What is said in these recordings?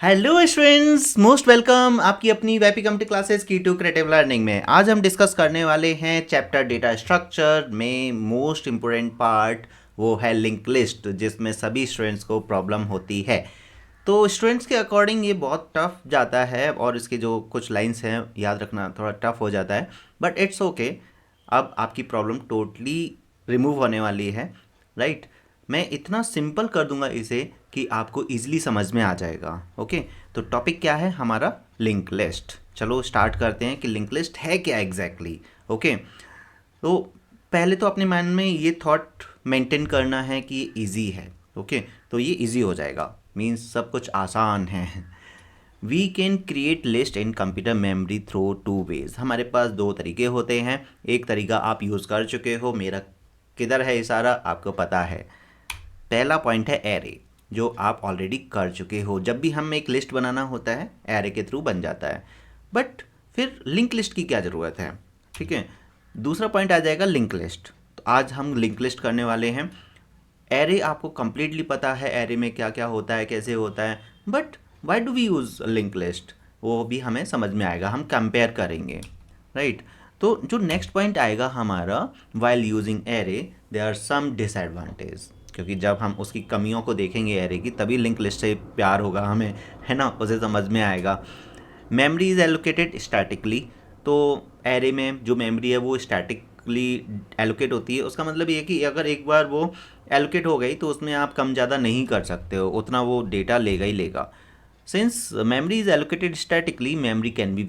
Hello students, most welcome आपकी अपनी वैपी community classes की टू क्रिएटिव लर्निंग में। आज हम डिस्कस करने वाले हैं चैप्टर डेटा स्ट्रक्चर में मोस्ट इम्पोर्टेंट पार्ट, वो है लिंक लिस्ट, जिसमें सभी स्टूडेंट्स को प्रॉब्लम होती है। तो स्टूडेंट्स के अकॉर्डिंग ये बहुत टफ जाता है और इसके जो कुछ लाइंस हैं याद रखना थोड़ा टफ हो जाता है, बट इट्स ओके। अब आपकी प्रॉब्लम टोटली रिमूव होने वाली है, राइट। मैं इतना सिंपल कर दूंगा इसे कि आपको इजीली समझ में आ जाएगा। ओके, तो टॉपिक क्या है हमारा? Link list. चलो स्टार्ट करते हैं कि लिंक लिस्ट है क्या एग्जैक्टली। ओके, तो पहले तो अपने माइंड में ये थॉट मेंटेन करना है कि ये ईजी है। ओके, तो ये ईजी हो जाएगा, मीन्स सब कुछ आसान है। We can create list in computer memory through two ways. हमारे पास दो तरीके होते हैं। एक तरीका आप यूज़ कर चुके हो, मेरा किधर है इशारा आपको पता है। पहला पॉइंट है एरे, जो आप ऑलरेडी कर चुके हो। जब भी हमें एक लिस्ट बनाना होता है एरे के थ्रू बन जाता है, बट फिर लिंक लिस्ट की क्या ज़रूरत है? ठीक है, दूसरा पॉइंट आ जाएगा लिंक लिस्ट। तो आज हम लिंक लिस्ट करने वाले हैं। एरे आपको कंप्लीटली पता है एरे में क्या क्या होता है, कैसे होता है, but why do we use link list, वो भी हमें समझ में आएगा, हम कंपेयर करेंगे, राइट। तो जो नेक्स्ट पॉइंट आएगा हमारा, while using array there are some disadvantage, क्योंकि जब हम उसकी कमियों को देखेंगे एरे की, तभी लिंक लिस्ट से प्यार होगा हमें, है ना, उसे समझ में आएगा। Memory is allocated statically. तो एरे में जो मेमोरी है वो स्टैटिकली एलोकेट होती है। उसका मतलब ये है कि अगर एक बार वो एलोकेट हो गई तो उसमें आप कम ज़्यादा नहीं कर सकते हो, उतना वो डेटा लेगा ही लेगा। Since memory is allocated statically, memory can be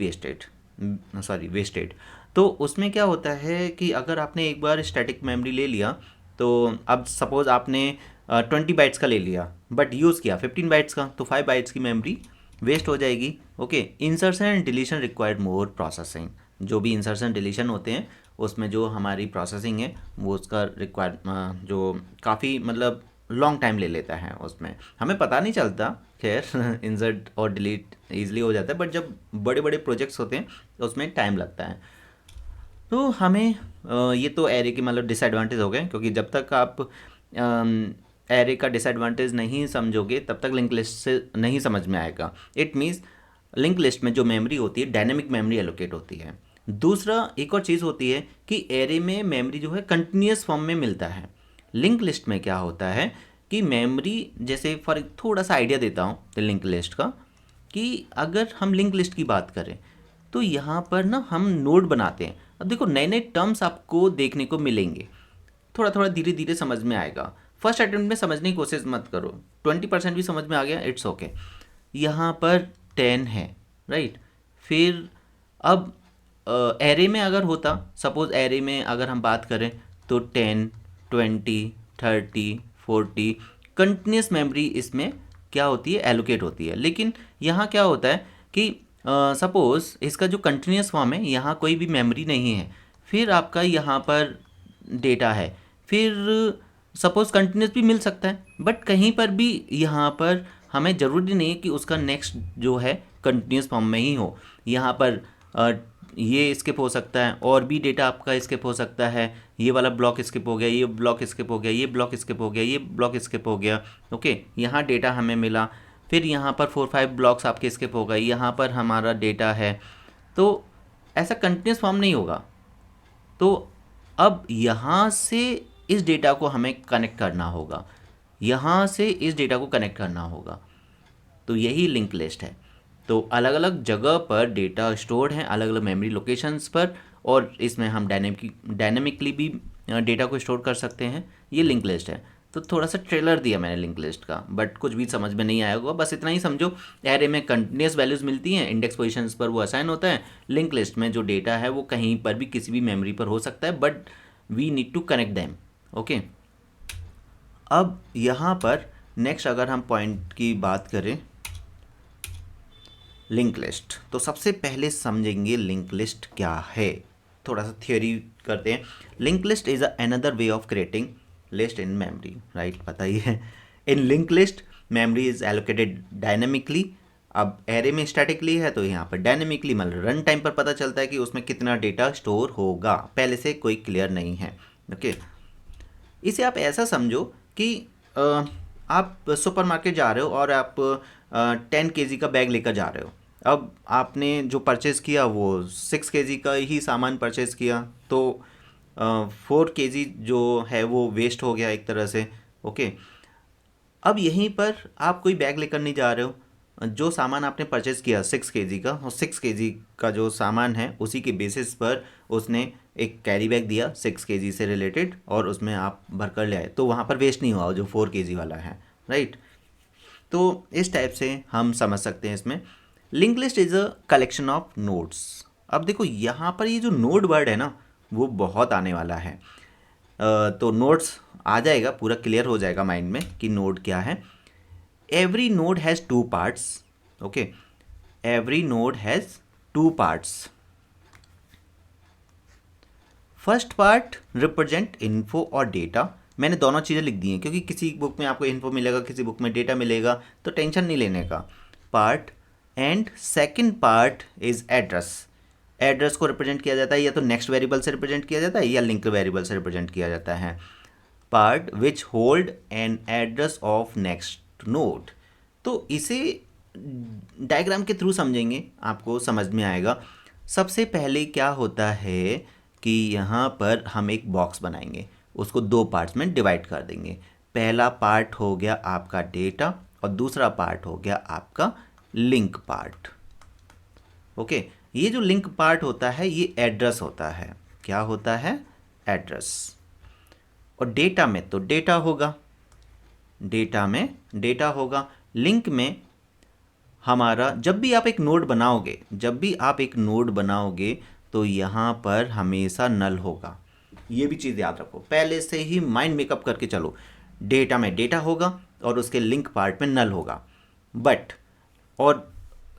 wasted. तो उसमें क्या होता है कि अगर आपने एक बार स्टैटिक मेमोरी ले लिया, तो अब सपोज़ आपने 20 बाइट्स का ले लिया, बट यूज़ किया 15 बाइट्स का, तो 5 बाइट्स की मेमोरी वेस्ट हो जाएगी। Okay, insertion and deletion required more processing. जो भी इंसर्शन डिलीशन होते हैं उसमें जो हमारी प्रोसेसिंग है वो उसका रिक्वायर जो काफ़ी मतलब लॉन्ग टाइम ले लेता है, उसमें हमें पता नहीं चलता। खैर इंसर्ट और डिलीट ईजिली हो जाता है, बट जब बड़े बड़े प्रोजेक्ट्स होते हैं तो उसमें टाइम लगता है। तो हमें ये तो एरे के मतलब डिसएडवांटेज हो गए, क्योंकि जब तक आप एरे का डिसएडवांटेज नहीं समझोगे तब तक लिंक लिस्ट से नहीं समझ में आएगा। इट मीन्स लिंक लिस्ट में जो मेमोरी होती है डायनेमिक मेमोरी एलोकेट होती है। दूसरा एक और चीज़ होती है कि एरे में मेमोरी जो है कंटिन्यूस फॉर्म में मिलता है। लिंक लिस्ट में क्या होता है कि मेमोरी, जैसे फॉर थोड़ा सा आइडिया देता हूँ लिंक लिस्ट का, कि अगर हम लिंक लिस्ट की बात करें तो यहाँ पर ना हम नोड बनाते हैं। अब देखो नए नए टर्म्स आपको देखने को मिलेंगे, थोड़ा थोड़ा धीरे धीरे समझ में आएगा। फर्स्ट अटेम्प्ट में समझने की कोशिश मत करो, 20% भी समझ में आ गया इट्स ओके। यहाँ पर 10 है, राइट। फिर अब एरे में अगर होता, सपोज एरे में अगर हम बात करें तो 10, 20, 30, 40 कंटिन्यूस मेमोरी इसमें क्या होती है, एलोकेट होती है। लेकिन यहाँ क्या होता है कि सपोज इसका जो कंटिन्यूस फॉर्म है, यहाँ कोई भी मेमोरी नहीं है, फिर आपका यहाँ पर डेटा है, फिर सपोज कंटिन्यूस भी मिल सकता है, बट कहीं पर भी यहाँ पर हमें ज़रूरी नहीं है कि उसका नेक्स्ट जो है कंटिन्यूस फॉर्म में ही हो। यहाँ पर ये स्किप हो सकता है, और भी डेटा आपका स्किप हो सकता है। ये वाला ब्लॉक स्किप हो गया, ये ब्लॉक स्किप हो गया, ये ब्लॉक स्किप हो गया, ये ब्लॉक स्किप हो गया। ओके, यहाँ डेटा हमें मिला, फिर यहाँ पर 4-5 ब्लॉक्स आपके स्किप हो गए, यहाँ पर हमारा डेटा है। तो ऐसा कंटिन्यूस फॉर्म नहीं होगा। तो अब यहाँ से इस डेटा को हमें कनेक्ट करना होगा, यहाँ से इस डेटा को कनेक्ट करना होगा। तो यही लिंक लिस्ट है। तो अलग अलग जगह पर डेटा स्टोर्ड हैं, अलग अलग मेमोरी लोकेशंस पर, और इसमें हम डायनेमिकली भी डेटा को स्टोर कर सकते हैं। ये लिंक लिस्ट है। तो थोड़ा सा ट्रेलर दिया मैंने लिंक लिस्ट का, बट कुछ भी समझ में नहीं आया होगा, बस इतना ही समझो। एरे में कंटिन्यूस वैल्यूज़ मिलती हैं, इंडेक्स पोजीशंस पर वो असाइन होता है। लिंक लिस्ट में जो डेटा है वो कहीं पर भी किसी भी मेमोरी पर हो सकता है, but we need to connect them. Okay, अब यहाँ पर नेक्स्ट अगर हम पॉइंट की बात करें, लिंक लिस्ट, तो सबसे पहले समझेंगे लिंक लिस्ट क्या है। थोड़ा सा थियोरी करते हैं। Link list is another way of creating list in memory, right, पता ही है। In link list memory is allocated dynamically. अब एरे में स्टैटिकली है, तो यहाँ पर डायनेमिकली मतलब रन टाइम पर पता चलता है कि उसमें कितना डेटा स्टोर होगा, पहले से कोई क्लियर नहीं है। ओके, इसे आप ऐसा समझो कि आप सुपरमार्केट जा रहे हो और आप 10 केजी का बैग लेकर जा रहे हो। अब आपने जो परचेज़ किया वो 6 केजी का ही सामान परचेज़ किया, तो 4 केजी जो है वो वेस्ट हो गया एक तरह से। ओके, अब यहीं पर आप कोई बैग लेकर नहीं जा रहे हो, जो सामान आपने परचेज़ किया 6 केजी का, और 6 केजी का जो सामान है उसी के बेसिस पर उसने एक कैरी बैग दिया 6 केजी से रिलेटेड, और उसमें आप भर कर ले आए, तो वहाँ पर वेस्ट नहीं हुआ जो 4 केजी वाला है, राइट। तो इस टाइप से हम समझ सकते हैं इसमें। Link list is a collection of nodes. अब देखो यहाँ पर ये जो नोड वर्ड है ना, वो बहुत आने वाला है। तो नोड्स आ जाएगा, पूरा क्लियर हो जाएगा माइंड में कि नोड क्या है। Every node has 2 parts. Okay, every node has 2 parts. First part represent info और डेटा। मैंने दोनों चीज़ें लिख दी हैं क्योंकि किसी बुक में आपको इन्फो मिलेगा, किसी बुक में डेटा मिलेगा, तो टेंशन नहीं लेने का। Part and second part is address. Address को रिप्रेजेंट किया जाता है या तो नेक्स्ट वेरिएबल से रिप्रेजेंट किया जाता है या लिंक वेरिएबल से रिप्रेजेंट किया जाता है। Part which hold an address of next node. तो इसे डायग्राम के थ्रू समझेंगे, आपको समझ में आएगा। सबसे पहले क्या होता है कि यहाँ पर हम एक बॉक्स बनाएंगे, उसको 2 पार्ट्स में डिवाइड कर देंगे। पहला पार्ट हो गया आपका डेटा और दूसरा पार्ट हो गया आपका लिंक पार्ट। ओके, ये जो लिंक पार्ट होता है ये एड्रेस होता है। क्या होता है? एड्रेस। और डेटा में तो डेटा होगा, डेटा में डेटा होगा। लिंक में हमारा जब भी आप एक नोड बनाओगे, जब भी आप एक नोड बनाओगे तो यहाँ पर हमेशा नल होगा। ये भी चीज़ याद रखो, पहले से ही माइंड मेकअप करके चलो। डेटा में डेटा होगा और उसके लिंक पार्ट में नल होगा। बट और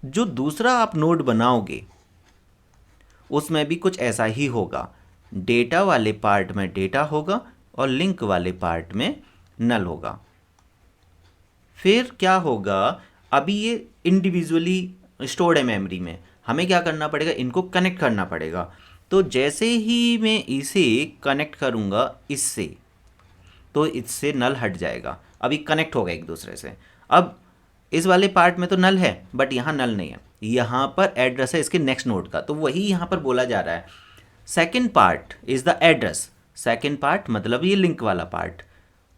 जो दूसरा आप नोड बनाओगे उसमें भी कुछ ऐसा ही होगा। डेटा वाले पार्ट में डेटा होगा और लिंक वाले पार्ट में नल होगा। फिर क्या होगा, अभी ये इंडिविजुअली स्टोर्ड है मेमोरी में, हमें क्या करना पड़ेगा, इनको कनेक्ट करना पड़ेगा। तो जैसे ही मैं इसे कनेक्ट करूँगा इससे, तो इससे नल हट जाएगा। अभी कनेक्ट होगा एक दूसरे से। अब इस वाले पार्ट में तो नल है बट यहाँ नल नहीं है, यहाँ पर एड्रेस है इसके नेक्स्ट नोड का, तो वही यहाँ पर बोला जा रहा है। Second part is the address. Second part मतलब ये लिंक वाला part.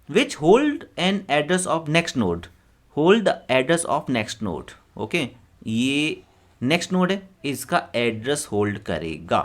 Which hold an address of next node. Hold the address of next node. Okay, ये नेक्स्ट नोड है, इसका एड्रेस होल्ड करेगा।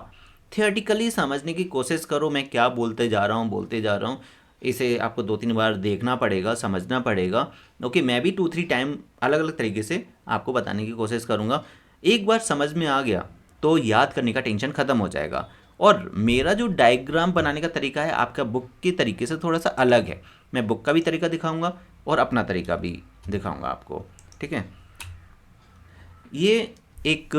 थियोरेटिकली समझने की कोशिश करो, मैं क्या बोलते जा रहा हूँ। इसे आपको 2-3 बार देखना पड़ेगा, समझना पड़ेगा। ओके, मैं भी 2-3 टाइम अलग अलग तरीके से आपको बताने की कोशिश करूँगा। एक बार समझ में आ गया तो याद करने का टेंशन ख़त्म हो जाएगा। और मेरा जो डायग्राम बनाने का तरीका है आपका बुक के तरीके से थोड़ा सा अलग है। मैं बुक का भी तरीका दिखाऊंगा और अपना तरीका भी दिखाऊंगा आपको, ठीक है। ये एक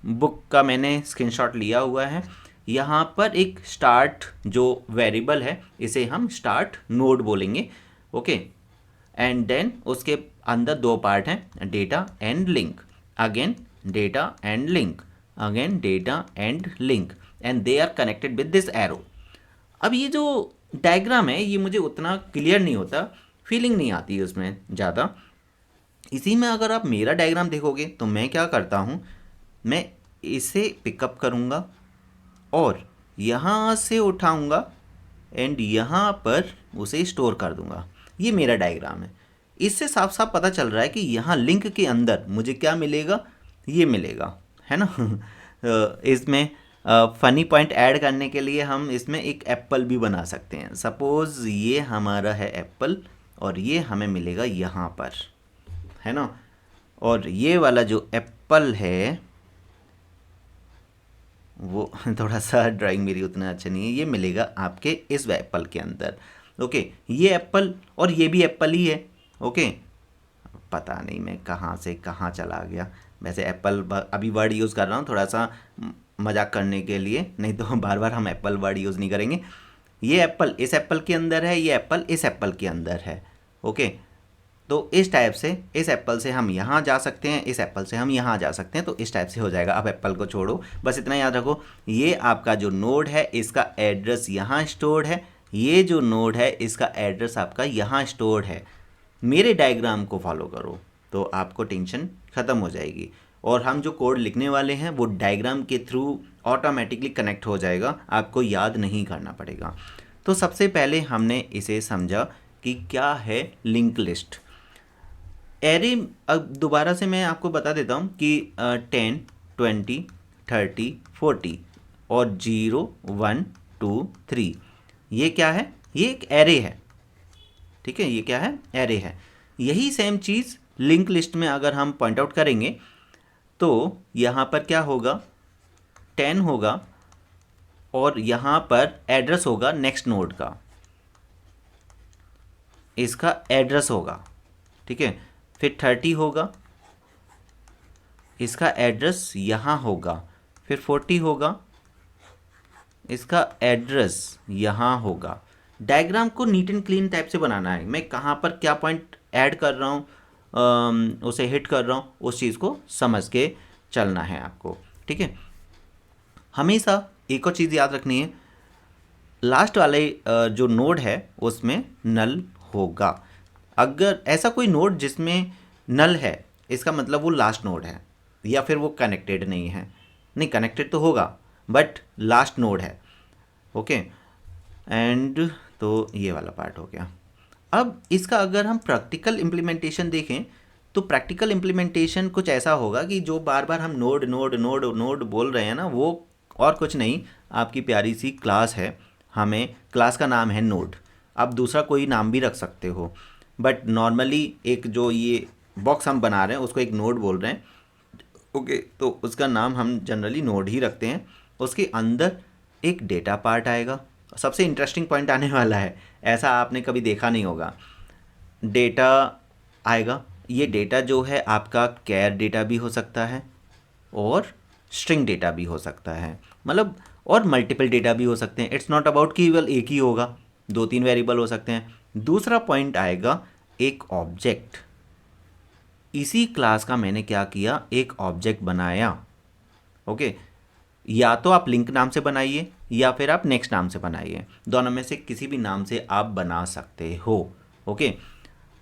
बुक का मैंने स्क्रीनशॉट लिया हुआ है। यहाँ पर एक स्टार्ट जो वेरिएबल है इसे हम स्टार्ट नोड बोलेंगे। ओके, एंड देन उसके अंदर 2 पार्ट हैं, data and link. Again data and link, again data and link, and they are connected with this arrow. अब ये जो डायग्राम है ये मुझे उतना क्लियर नहीं होता, फीलिंग नहीं आती है उसमें ज़्यादा। इसी में अगर आप मेरा डायग्राम देखोगे तो मैं क्या करता हूँ, मैं इसे पिकअप करूँगा और यहाँ से उठाऊँगा एंड यहाँ पर उसे स्टोर कर दूँगा। ये मेरा डायग्राम है। इससे साफ साफ पता चल रहा है कि यहाँ लिंक के अंदर मुझे क्या मिलेगा, ये मिलेगा, है ना। इसमें फ़नी पॉइंट ऐड करने के लिए हम इसमें एक एप्पल भी बना सकते हैं। सपोज़ ये हमारा है एप्पल और ये हमें मिलेगा यहाँ पर, है ना। और ये वाला जो एप्पल है वो थोड़ा सा ड्राइंग मेरी उतना अच्छा नहीं है, ये मिलेगा आपके इस एप्पल के अंदर। ओके, ये एप्पल और ये भी एप्पल ही है। ओके, पता नहीं मैं कहाँ से कहाँ चला गया। वैसे एप्पल अभी वर्ड यूज़ कर रहा हूँ थोड़ा सा मजाक करने के लिए, नहीं तो बार बार हम एप्पल वर्ड यूज़ नहीं करेंगे। ये एप्पल इस एप्पल के अंदर है, ये एप्पल इस एप्पल के अंदर है। ओके, तो इस टाइप से इस एप्पल से हम यहाँ जा सकते हैं, इस एप्पल से हम यहाँ जा सकते हैं, तो इस टाइप से हो जाएगा। अब एप्पल को छोड़ो, बस इतना याद रखो, ये आपका जो नोड है इसका एड्रेस यहाँ स्टोर्ड है, ये जो नोड है इसका एड्रेस आपका यहाँ स्टोर्ड है। मेरे डायग्राम को फॉलो करो तो आपको टेंशन ख़त्म हो जाएगी। और हम जो कोड लिखने वाले हैं वो डायग्राम के थ्रू ऑटोमेटिकली कनेक्ट हो जाएगा, आपको याद नहीं करना पड़ेगा। तो सबसे पहले हमने इसे समझा कि क्या है लिंक लिस्ट। एरे, अब दोबारा से मैं आपको बता देता हूँ कि 10, 20, 30, 40 और 0, 1, 2, 3 ये क्या है? ये एक एरे है, ठीक है। ये क्या है? एरे है। यही सेम चीज़ लिंक लिस्ट में अगर हम पॉइंट आउट करेंगे तो यहाँ पर क्या होगा? 10 होगा और यहाँ पर एड्रेस होगा नेक्स्ट नोड का, इसका एड्रेस होगा, ठीक है। फिर 30 होगा, इसका एड्रेस यहाँ होगा। फिर 40 होगा, इसका एड्रेस यहाँ होगा। डायग्राम को नीट एंड क्लीन टाइप से बनाना है। मैं कहाँ पर क्या पॉइंट ऐड कर रहा हूँ, उसे हिट कर रहा हूँ, उस चीज़ को समझ के चलना है आपको, ठीक है। हमेशा एक और चीज़ याद रखनी है, लास्ट वाले जो नोड है उसमें नल होगा। अगर ऐसा कोई नोड जिसमें नल है, इसका मतलब वो लास्ट नोड है या फिर वो कनेक्टेड नहीं है। नहीं, कनेक्टेड तो होगा बट लास्ट नोड है, ओके। एंड तो ये वाला पार्ट हो गया। अब इसका अगर हम प्रैक्टिकल इम्प्लीमेंटेशन देखें तो प्रैक्टिकल इम्प्लीमेंटेशन कुछ ऐसा होगा कि जो बार बार हम नोड नोड नोड नोड बोल रहे हैं ना, वो और कुछ नहीं, आपकी प्यारी सी क्लास है। हमें क्लास का नाम है नोड। आप दूसरा कोई नाम भी रख सकते हो, बट नॉर्मली एक जो ये बॉक्स हम बना रहे हैं उसको एक नोड बोल रहे हैं, ओके। तो उसका नाम हम जनरली नोड ही रखते हैं। उसके अंदर एक डेटा पार्ट आएगा। सबसे इंटरेस्टिंग पॉइंट आने वाला है, ऐसा आपने कभी देखा नहीं होगा। डेटा आएगा, ये डेटा जो है आपका कैर डेटा भी हो सकता है और स्ट्रिंग डेटा भी हो सकता है, मतलब और मल्टीपल डेटा भी हो सकते हैं। इट्स नॉट अबाउट कि केवल एक ही होगा, 2-3 वेरिएबल हो सकते हैं। दूसरा पॉइंट आएगा एक ऑब्जेक्ट। इसी क्लास का मैंने क्या किया, एक ऑब्जेक्ट बनाया, ओके। या तो आप लिंक नाम से बनाइए या फिर आप नेक्स्ट नाम से बनाइए, दोनों में से किसी भी नाम से आप बना सकते हो, ओके।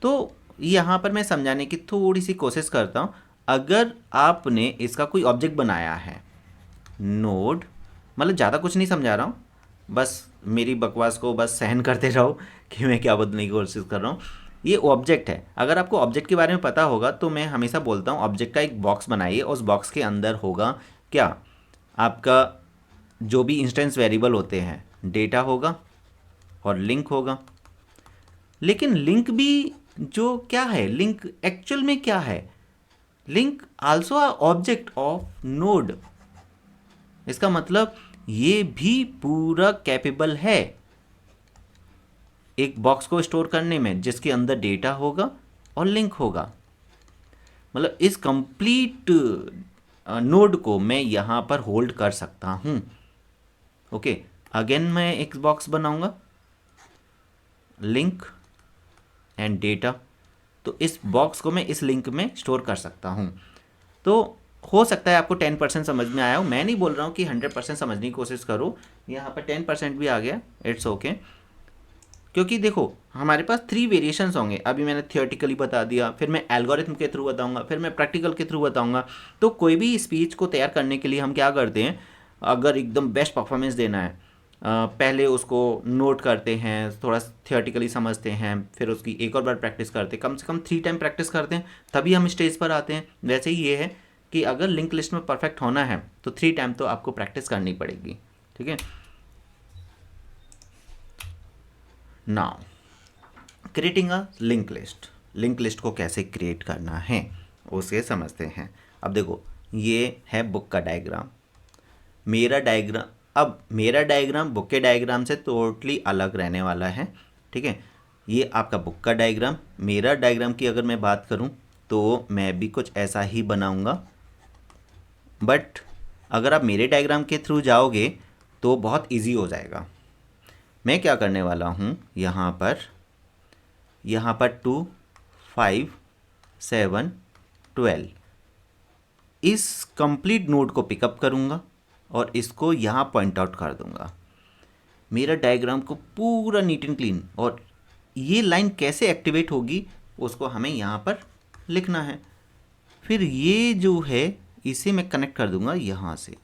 तो यहाँ पर मैं समझाने की थोड़ी सी कोशिश करता हूँ। अगर आपने इसका कोई ऑब्जेक्ट बनाया है, नोड, मतलब ज़्यादा कुछ नहीं समझा रहा हूँ, बस मेरी बकवास को बस सहन करते रहो कि मैं क्या बोलने की कोशिश कर रहा हूँ। ये ऑब्जेक्ट है। अगर आपको ऑब्जेक्ट के बारे में पता होगा तो मैं हमेशा बोलता हूँ ऑब्जेक्ट का एक बॉक्स बनाइए। उस बॉक्स के अंदर होगा क्या, आपका जो भी इंस्टेंस वेरिएबल होते हैं, डेटा होगा और लिंक होगा। लेकिन लिंक भी जो क्या है, लिंक एक्चुअल में क्या है, link also a object of node. इसका मतलब ये भी पूरा कैपेबल है एक बॉक्स को स्टोर करने में जिसके अंदर डेटा होगा और लिंक होगा। मतलब इस कंप्लीट नोड को मैं यहाँ पर होल्ड कर सकता हूँ, ओके। अगेन मैं एक बॉक्स बनाऊंगा, लिंक एंड डेटा। तो इस बॉक्स को मैं इस लिंक में स्टोर कर सकता हूँ। तो हो सकता है आपको 10% समझ में आया हो। मैं नहीं बोल रहा हूँ कि 100% समझने की कोशिश करो, यहाँ पर 10% भी आ गया, इट्स ओके। क्योंकि देखो हमारे पास 3 वेरिएशंस होंगे। अभी मैंने थियोरेटिकली बता दिया, फिर मैं एल्गोरिथम के थ्रू बताऊंगा, फिर मैं प्रैक्टिकल के थ्रू बताऊंगा। तो कोई भी स्पीच को तैयार करने के लिए हम क्या करते हैं, अगर एकदम बेस्ट परफॉर्मेंस देना है, पहले उसको नोट करते हैं, थोड़ा थियोरेटिकली समझते हैं, फिर उसकी एक और बार प्रैक्टिस करते हैं, कम से कम 3 टाइम प्रैक्टिस करते हैं, तभी हम स्टेज पर आते हैं। वैसे ही ये है कि अगर लिंक लिस्ट में परफेक्ट होना है तो 3 टाइम तो आपको प्रैक्टिस करनी पड़ेगी, ठीक है। Now creating a link list. Link list को कैसे क्रिएट करना है उसे समझते हैं। अब देखो ये है बुक का डायग्राम, मेरा डायग्राम। अब मेरा डायग्राम बुक के डायग्राम से टोटली अलग रहने वाला है, ठीक है। ये आपका बुक का डायग्राम। मेरा डायग्राम की अगर मैं बात करूं तो मैं भी कुछ ऐसा ही बनाऊंगा, बट अगर आप मेरे डायग्राम के थ्रू जाओगे तो बहुत इजी हो जाएगा। मैं क्या करने वाला हूं, यहाँ पर 2, 5, 7, 12 इस कंप्लीट नोड को पिकअप करूँगा और इसको यहाँ पॉइंट आउट कर दूँगा। मेरा डायग्राम को पूरा नीट एंड क्लीन, और ये लाइन कैसे एक्टिवेट होगी उसको हमें यहाँ पर लिखना है। फिर ये जो है इसे मैं कनेक्ट कर दूंगा यहाँ से।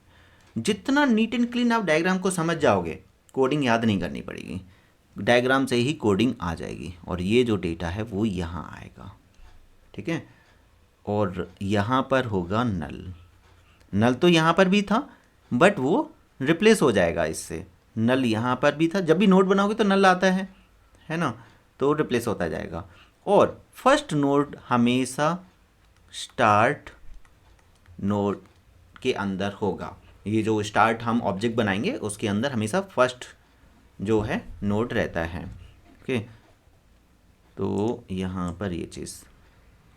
जितना नीट एंड क्लीन आप डायग्राम को समझ जाओगे, कोडिंग याद नहीं करनी पड़ेगी, डायग्राम से ही कोडिंग आ जाएगी। और ये जो डेटा है वो यहाँ आएगा, ठीक है। और यहाँ पर होगा नल। नल तो यहाँ पर भी था बट वो रिप्लेस हो जाएगा इससे। नल यहाँ पर भी था, जब भी नोड बनाओगे तो नल आता है ना, तो रिप्लेस होता जाएगा। और फर्स्ट नोड हमेशा स्टार्ट नोड के अंदर होगा। ये जो स्टार्ट हम ऑब्जेक्ट बनाएंगे उसके अंदर हमेशा फर्स्ट जो है नोड रहता है, ओके। तो यहाँ पर ये चीज़,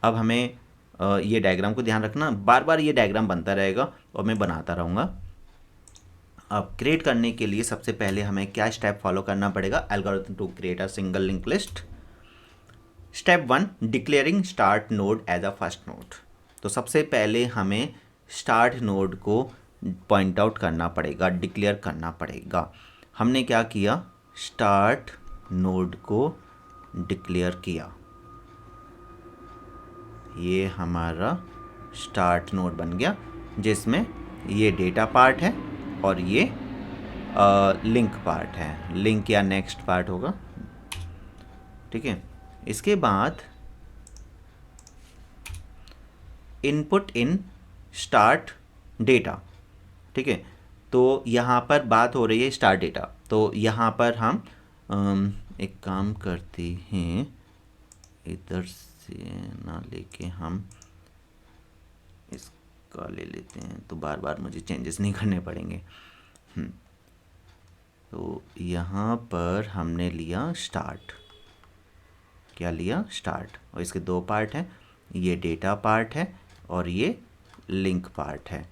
अब हमें ये डायग्राम को ध्यान रखना, बार बार ये डायग्राम बनता रहेगा और मैं बनाता रहूँगा। अब क्रिएट करने के लिए सबसे पहले हमें क्या स्टेप फॉलो करना पड़ेगा? Algorithm to create a single link list. Step 1, declaring start node as a first node. तो सबसे पहले हमें स्टार्ट नोड को पॉइंट आउट करना पड़ेगा, डिक्लेयर करना पड़ेगा। हमने क्या किया? स्टार्ट नोड को डिक्लेयर किया। ये हमारा स्टार्ट नोड बन गया जिसमें ये डेटा पार्ट है और ये लिंक पार्ट है, लिंक या नेक्स्ट पार्ट होगा, ठीक है। इसके बाद इनपुट इन स्टार्ट डेटा, ठीक है। तो यहाँ पर बात हो रही है स्टार्ट डेटा, तो यहाँ पर हम एक काम करते हैं, इधर से ना लेके हम इसका ले लेते हैं, तो बार बार मुझे चेंजेस नहीं करने पड़ेंगे। तो यहाँ पर हमने लिया स्टार्ट, क्या लिया? स्टार्ट। और इसके दो पार्ट हैं, ये डेटा पार्ट है और ये लिंक पार्ट है।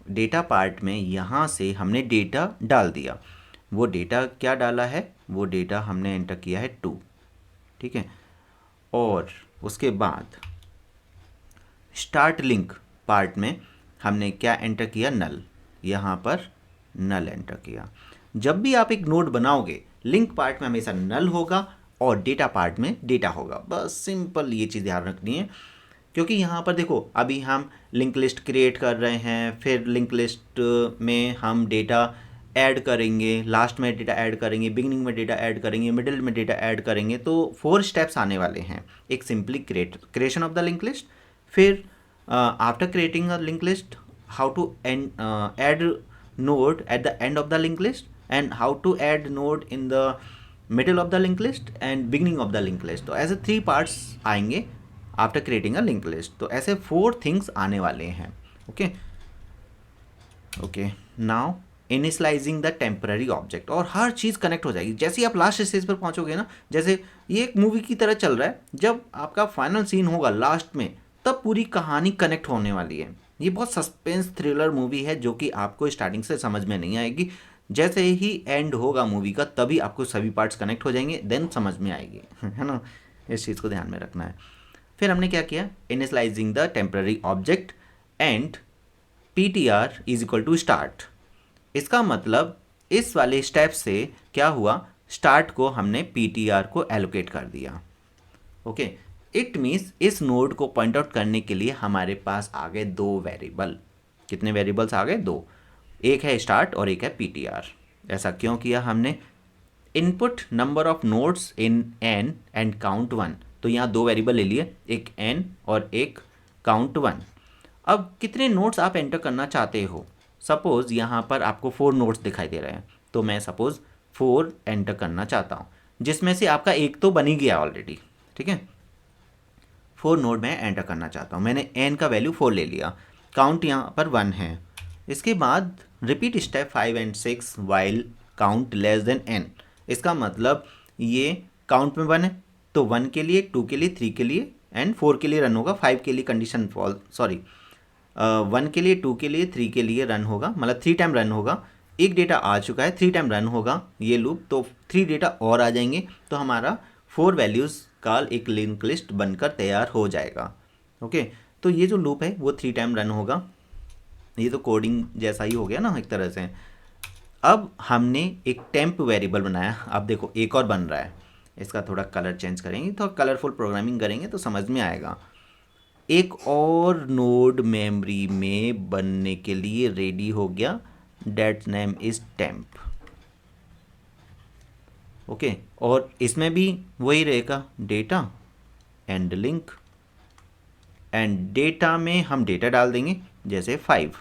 डेटा पार्ट में यहाँ से हमने डेटा डाल दिया। वो डेटा क्या डाला है? वो डेटा हमने एंटर किया है 2, ठीक है। और उसके बाद स्टार्ट लिंक पार्ट में हमने क्या एंटर किया? नल। यहाँ पर नल एंटर किया। जब भी आप एक नोड बनाओगे, लिंक पार्ट में हमेशा नल होगा और डेटा पार्ट में डेटा होगा। बस सिंपल ये चीज़ ध्यान रखनी है, क्योंकि यहाँ पर देखो अभी हम लिंक लिस्ट क्रिएट कर रहे हैं, फिर लिंक लिस्ट में हम डेटा ऐड करेंगे, लास्ट में डेटा ऐड करेंगे, बिगिनिंग में डेटा ऐड करेंगे, मिडिल में डेटा ऐड करेंगे। तो 4 स्टेप्स आने वाले हैं। एक simply creation of the link list, फिर after creating a link list how to add node at the end of the linked list, and how to add node in the middle of the linked list and beginning of the linked list। तो ऐसे 3 parts आएंगे after creating a link list. तो ऐसे 4 things आने वाले हैं, okay okay. Now initialising the temporary object, और हर चीज़ connect हो जाएगी। जैसे ही आप लास्ट स्टेज पर पहुंचोगे ना, जैसे ये एक मूवी की तरह चल रहा है, जब आपका फाइनल सीन होगा लास्ट में, तब पूरी कहानी कनेक्ट होने वाली है। ये बहुत सस्पेंस थ्रिलर मूवी है जो कि आपको स्टार्टिंग से समझ में नहीं आएगी। जैसे ही एंड होगा मूवी का, तभी आपको सभी पार्ट्स कनेक्ट हो जाएंगे, देन समझ में आएगी, है ना। इस चीज़ को ध्यान में रखना है। फिर हमने क्या किया? Initialising the temporary object and PTR is equal to start. इसका मतलब इस वाले स्टेप से क्या हुआ? स्टार्ट को हमने PTR को एलोकेट कर दिया, ओके। इट मीन्स इस नोड को पॉइंट आउट करने के लिए हमारे पास आ गए 2 वेरिएबल। कितने वेरिएबल्स आ गए? 2। एक है स्टार्ट और एक है PTR। ऐसा क्यों किया हमने? Input number of nodes in n and count 1। तो यहाँ 2 वेरिएबल ले लिए, एक n और एक काउंट 1। अब कितने नोड्स आप एंटर करना चाहते हो? सपोज यहाँ पर आपको 4 नोड्स दिखाई दे रहे हैं, तो मैं सपोज 4 एंटर करना चाहता हूँ, जिसमें से आपका एक तो बन ही गया ऑलरेडी, ठीक है। 4 नोड में एंटर करना चाहता हूँ, मैंने n का वैल्यू 4 ले लिया, काउंट यहाँ पर 1 है। इसके बाद repeat step 5 and 6 while count less than n। इसका मतलब ये काउंट में 1 है, तो 1 के लिए, 2 के लिए, 3 के लिए एंड 4 के लिए रन होगा, 5 के लिए कंडीशन फॉल, सॉरी 1 के लिए, 2 के लिए, 3 के लिए रन होगा, मतलब 3 टाइम रन होगा। एक डेटा आ चुका है, 3 टाइम रन होगा ये लूप, तो 3 डेटा और आ जाएंगे, तो हमारा 4 वैल्यूज़ का एक लिंक लिस्ट बनकर तैयार हो जाएगा, ओके। तो ये जो लूप है वो 3 टाइम रन होगा। ये तो कोडिंग जैसा ही हो गया ना एक तरह से। अब हमने एक टेम्प वेरिएबल बनाया। अब देखो एक और बन रहा है, इसका थोड़ा कलर चेंज करेंगे, तो कलरफुल प्रोग्रामिंग करेंगे तो समझ में आएगा। एक और नोड मेमोरी में बनने के लिए रेडी हो गया, that name is temp. Okay, और इसमें भी वही रहेगा, data and link. And data में हम डेटा डाल देंगे जैसे 5,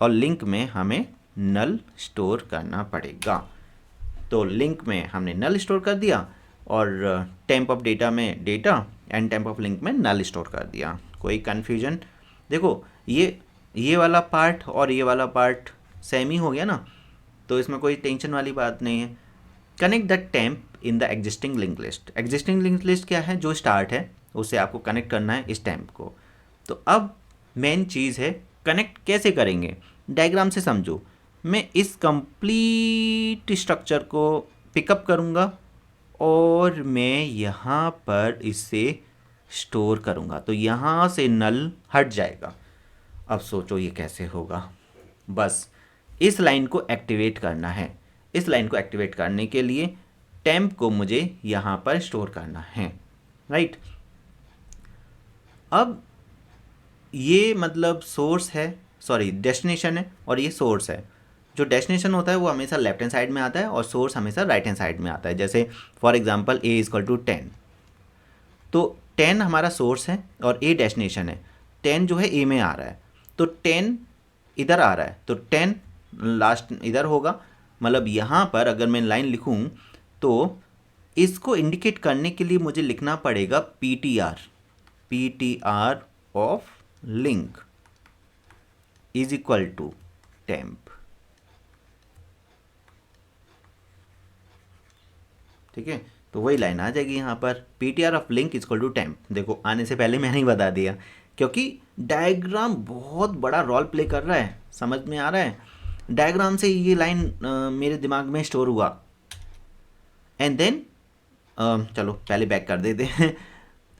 और लिंक में हमें नल स्टोर करना पड़ेगा। तो लिंक में हमने नल स्टोर कर दिया, और टेम्प ऑफ डेटा में data and temp of link में नल स्टोर कर दिया। कोई कन्फ्यूजन? देखो ये वाला पार्ट और ये वाला पार्ट सेम ही हो गया ना, तो इसमें कोई टेंशन वाली बात नहीं है। Connect the temp in the existing link list. Existing link list क्या है? जो स्टार्ट है उससे आपको कनेक्ट करना है इस टेम्प को। तो अब मेन चीज़ है कनेक्ट कैसे करेंगे, डायग्राम से समझो। मैं इस कंप्लीट स्ट्रक्चर को पिकअप करूँगा और मैं यहाँ पर इसे स्टोर करूँगा, तो यहाँ से नल हट जाएगा। अब सोचो ये कैसे होगा। बस इस लाइन को एक्टिवेट करना है। इस लाइन को एक्टिवेट करने के लिए टेम्प को मुझे यहाँ पर स्टोर करना है, राइट। अब ये मतलब सोर्स है, सॉरी डेस्टिनेशन है, और ये सोर्स है। जो डेस्टिनेशन होता है वो हमेशा लेफ्ट हैंड साइड में आता है और सोर्स हमेशा राइट हैंड साइड में आता है। जैसे for example a equal to 10, तो 10 हमारा सोर्स है और a डेस्टिनेशन है। 10 जो है a में आ रहा है, तो 10 इधर आ रहा है, तो 10 लास्ट इधर होगा। मतलब यहाँ पर अगर मैं लाइन लिखूँ तो इसको इंडिकेट करने के लिए मुझे लिखना पड़ेगा PTR of link is equal to temp. ठीक है, तो वही लाइन आ जाएगी यहाँ पर, PTR of link is equal to temp. देखो आने से पहले मैंने ही बता दिया, क्योंकि डायग्राम बहुत बड़ा रोल प्ले कर रहा है। समझ में आ रहा है? डायग्राम से ये लाइन मेरे दिमाग में स्टोर हुआ, एंड देन चलो पहले बैक कर देते हैं।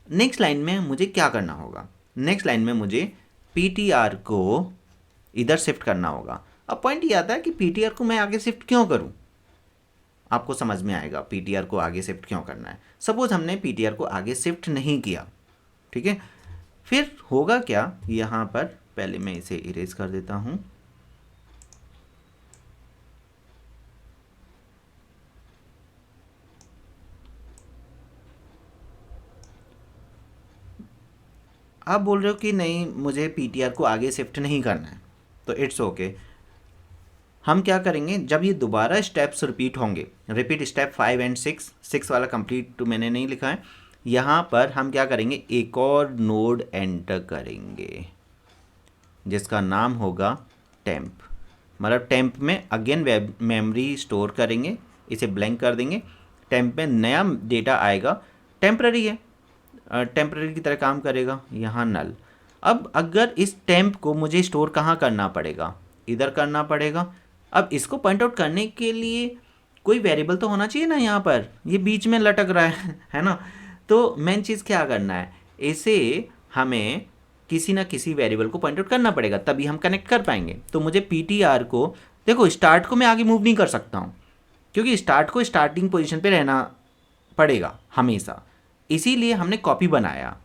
नेक्स्ट लाइन में मुझे क्या करना होगा? नेक्स्ट लाइन में मुझे PTR को इधर शिफ्ट करना होगा। अब पॉइंट ये आता है कि PTR को मैं आगे शिफ्ट क्यों करूं? आपको समझ में आएगा PTR को आगे शिफ्ट क्यों करना है। सपोज हमने PTR को आगे शिफ्ट नहीं किया, ठीक है, फिर होगा क्या? यहाँ पर पहले मैं इसे इरेज कर देता हूँ। आप बोल रहे हो कि नहीं मुझे PTR को आगे शिफ्ट नहीं करना है, तो इट्स ओके। हम क्या करेंगे, जब ये दोबारा स्टेप्स रिपीट होंगे, रिपीट स्टेप 5 एंड 6 वाला कंप्लीट तो मैंने नहीं लिखा है, यहाँ पर हम क्या करेंगे, एक और नोड एंटर करेंगे जिसका नाम होगा टेम्प। मतलब टेम्प में अगेन मेमोरी स्टोर करेंगे, इसे ब्लैंक कर देंगे। टेम्प में नया डेटा आएगा, टेम्पररी है, टेम्पररी की तरह काम करेगा। यहाँ नल। अब अगर इस टेम्प को मुझे स्टोर कहाँ करना पड़ेगा? इधर करना पड़ेगा। अब इसको पॉइंट आउट करने के लिए कोई वेरिएबल तो होना चाहिए ना, यहाँ पर ये बीच में लटक रहा है ना। तो मेन चीज़ क्या करना है, इसे हमें किसी ना किसी वेरिएबल को पॉइंट आउट करना पड़ेगा, तभी हम कनेक्ट कर पाएंगे। तो मुझे PTR को, देखो स्टार्ट को मैं आगे मूव नहीं कर सकता हूँ, क्योंकि स्टार्ट को स्टार्टिंग पोजीशन पे रहना पड़ेगा हमेशा, इसीलिए हमने कॉपी बनाया।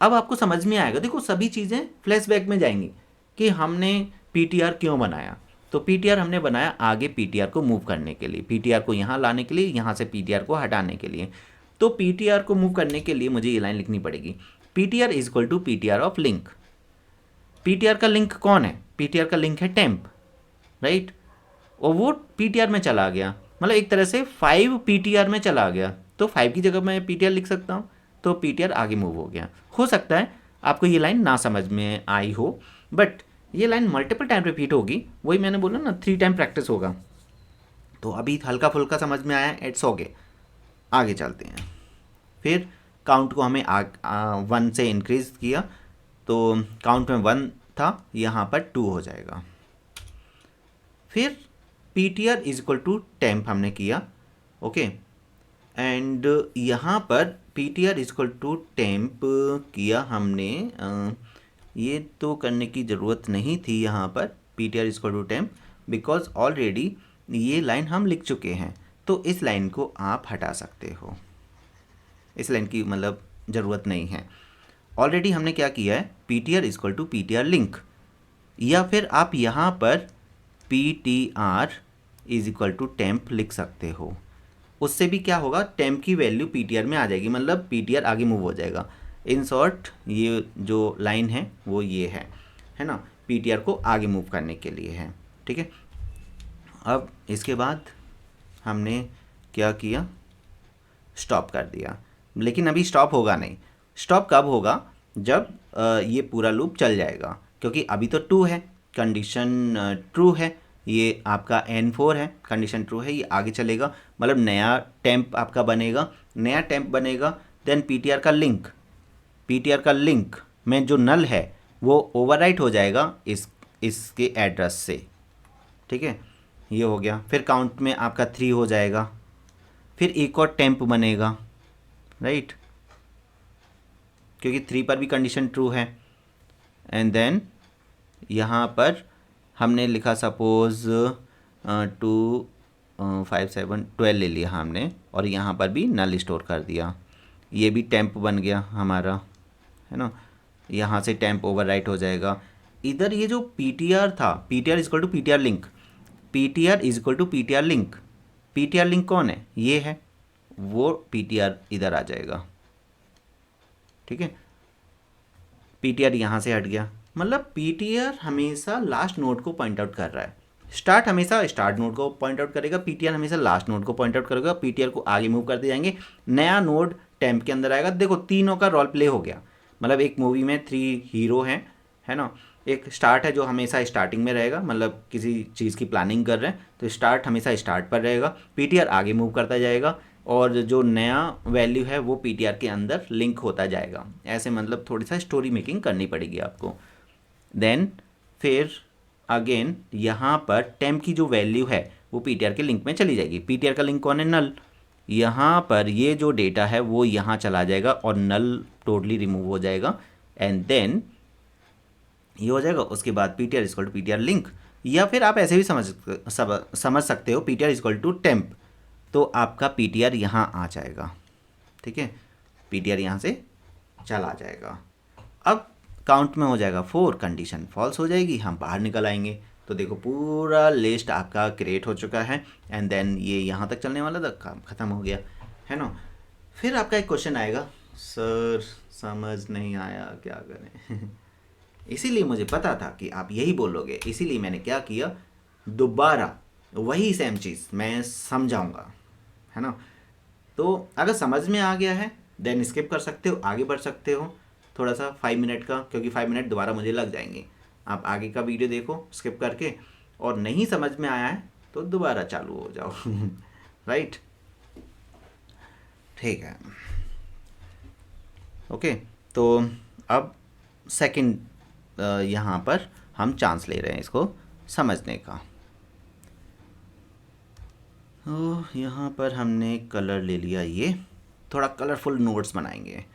अब आपको समझ में आएगा, देखो सभी चीज़ें फ्लैशबैक में जाएंगी कि हमने PTR क्यों बनाया। तो PTR हमने बनाया आगे PTR को मूव करने के लिए, PTR को यहाँ लाने के लिए, यहाँ से PTR को हटाने के लिए। तो PTR को मूव करने के लिए मुझे ये लाइन लिखनी पड़ेगी, PTR is equal to PTR of link. PTR का लिंक कौन है? PTR का लिंक है टेम्प, राइट। और वो PTR में चला गया, मतलब एक तरह से 5 PTR में चला गया, तो 5 की जगह मैं PTR लिख सकता हूँ, तो PTR आगे मूव हो गया। हो सकता है आपको ये लाइन ना समझ में आई हो, बट ये लाइन मल्टीपल टाइम रिपीट होगी, वही मैंने बोला ना 3 टाइम प्रैक्टिस होगा। तो अभी हल्का फुल्का समझ में आया, इट्स ओके। आगे चलते हैं। फिर काउंट को हमें 1 से इंक्रीज किया, तो काउंट में 1 था, यहाँ पर 2 हो जाएगा। फिर PTR is equal to temp हमने किया, ओके। एंड यहाँ पर PTR is equal to temp किया हमने, ये तो करने की ज़रूरत नहीं थी यहाँ पर, PTR is equal to temp, because already ये लाइन हम लिख चुके हैं। तो इस लाइन को आप हटा सकते हो, इस लाइन की मतलब ज़रूरत नहीं है। ऑलरेडी हमने क्या किया है, ptr equal to ptr link, या फिर आप यहाँ पर ptr is equal to temp लिख सकते हो। उससे भी क्या होगा, टेम्प की वैल्यू ptr में आ जाएगी, मतलब ptr आगे मूव हो जाएगा। इन शॉर्ट ये जो लाइन है वो ये है ना, ptr को आगे मूव करने के लिए है, ठीक है। अब इसके बाद हमने क्या किया, स्टॉप कर दिया, लेकिन अभी स्टॉप होगा नहीं। स्टॉप कब होगा, जब ये पूरा लूप चल जाएगा, क्योंकि अभी तो ट्रू है, कंडीशन ट्रू है, ये आपका N4 है, कंडीशन ट्रू है, ये आगे चलेगा, मतलब नया टेम्प आपका बनेगा। नया टेम्प बनेगा, देन ptr का लिंक में जो नल है वो ओवरराइट हो जाएगा इसके एड्रेस से, ठीक है। ये हो गया, फिर काउंट में आपका 3 हो जाएगा, फिर एक और टेम्प बनेगा, राइट, क्योंकि 3 पर भी कंडीशन ट्रू है। एंड देन यहाँ पर हमने लिखा सपोज 2 5 7 12 ले लिया हमने, और यहाँ पर भी नल स्टोर कर दिया, ये भी टेम्प बन गया हमारा, है ना। यहाँ से टेम्प ओवरराइट हो जाएगा। इधर ये जो ptr था, ptr is equal to ptr link, ptr is equal to ptr link, ptr link कौन है, ये है, वो ptr इधर आ जाएगा, ठीक है। ptr यहाँ से हट गया, मतलब ptr हमेशा लास्ट नोड को पॉइंट आउट कर रहा है। स्टार्ट हमेशा स्टार्ट नोड को पॉइंट आउट करेगा, ptr हमेशा लास्ट नोड को पॉइंट आउट करेगा, ptr को आगे मूव करते जाएंगे, नया नोड टेम्प के अंदर आएगा। देखो तीनों का रोल प्ले हो गया, मतलब एक मूवी में 3 हीरो हैं, है ना। एक स्टार्ट है जो हमेशा स्टार्टिंग में रहेगा, मतलब किसी चीज़ की प्लानिंग कर रहे हैं तो स्टार्ट हमेशा स्टार्ट पर रहेगा, ptr आगे मूव करता जाएगा, और जो नया वैल्यू है वो ptr के अंदर लिंक होता जाएगा। ऐसे मतलब थोड़ी सा स्टोरी मेकिंग करनी पड़ेगी आपको। देन फिर अगेन यहाँ पर टेम्प की जो वैल्यू है वो ptr के लिंक में चली जाएगी। ptr का लिंक कौन है, नल। यहाँ पर ये जो डेटा है वो यहाँ चला जाएगा और नल टोटली रिमूव हो जाएगा, एंड देन ये हो जाएगा। उसके बाद ptr equal to ptr link, या फिर आप ऐसे भी समझ सकते हो ptr इक्वल टू टेम्प, तो आपका ptr यहाँ आ जाएगा, ठीक है। ptr यहाँ से चला जाएगा। अब काउंट में हो जाएगा 4, कंडीशन फॉल्स हो जाएगी, हम बाहर निकल आएंगे। तो देखो पूरा लिस्ट आपका क्रिएट हो चुका है, एंड देन ये यहाँ तक चलने वाला था, काम ख़त्म हो गया, है ना। फिर आपका एक क्वेश्चन आएगा, सर समझ नहीं आया, क्या करें। इसीलिए मुझे पता था कि आप यही बोलोगे, इसीलिए मैंने क्या किया, दोबारा वही सेम चीज़ मैं समझाऊंगा, है ना। तो अगर समझ में आ गया है देन स्किप कर सकते हो, आगे बढ़ सकते हो थोड़ा सा 5 मिनट का, क्योंकि 5 मिनट दोबारा मुझे लग जाएंगे। आप आगे का वीडियो देखो स्किप करके, और नहीं समझ में आया है तो दोबारा चालू हो जाओ। राइट, ठीक है, ओके। तो अब सेकंड यहाँ पर हम चांस ले रहे हैं इसको समझने का। तो यहाँ पर हमने कलर ले लिया, ये थोड़ा कलरफुल नोट्स बनाएंगे।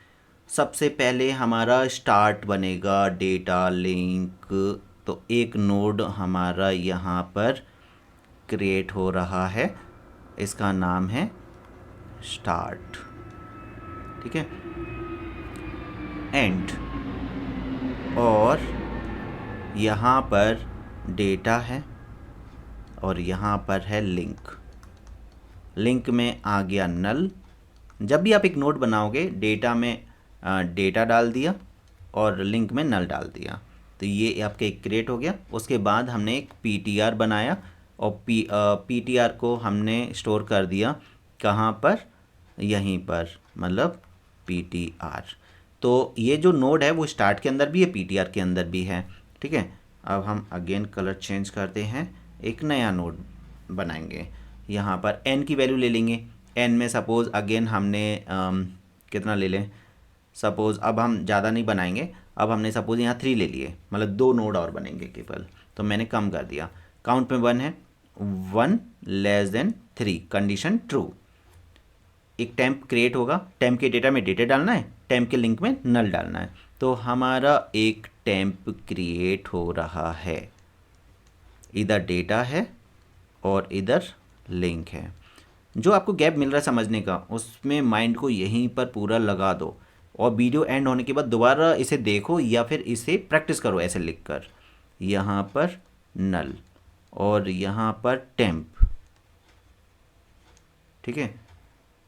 सबसे पहले हमारा स्टार्ट बनेगा डेटा लिंक, तो एक नोड हमारा यहाँ पर क्रिएट हो रहा है, इसका नाम है स्टार्ट, ठीक है। एंड, और यहाँ पर डेटा है और यहाँ पर है लिंक। लिंक में आ गया नल। जब भी आप एक नोड बनाओगे डेटा में डेटा डाल दिया और लिंक में नल डाल दिया, तो ये आपके एक क्रिएट हो गया। उसके बाद हमने एक ptr बनाया और ptr को हमने स्टोर कर दिया कहाँ पर, यहीं पर, मतलब ptr। तो ये जो नोड है वो स्टार्ट के अंदर भी है, ptr के अंदर भी है, ठीक है। अब हम अगेन कलर चेंज करते हैं, एक नया नोड बनाएंगे। यहाँ पर n की वैल्यू ले लेंगे। n में सपोज़ अगेन हमने कितना ले लें, सपोज़ अब हम ज़्यादा नहीं बनाएंगे, अब हमने सपोज़ यहाँ 3 ले लिए, मतलब 2 नोड और बनेंगे केवल, तो मैंने कम कर दिया। काउंट में 1 है, 1 लेस देन 3, कंडीशन ट्रू। एक टेम्प क्रिएट होगा, टेम्प के डेटा में डेटा डालना है, टेम्प के लिंक में नल डालना है, तो हमारा एक टेम्प क्रिएट हो रहा है, इधर डेटा है और इधर लिंक है। जो आपको गैप मिल रहा है समझने का, उसमें माइंड को यहीं पर पूरा लगा दो और वीडियो एंड होने के बाद दोबारा इसे देखो या फिर इसे प्रैक्टिस करो ऐसे लिख कर, यहाँ पर नल और यहाँ पर टेम्प, ठीक है।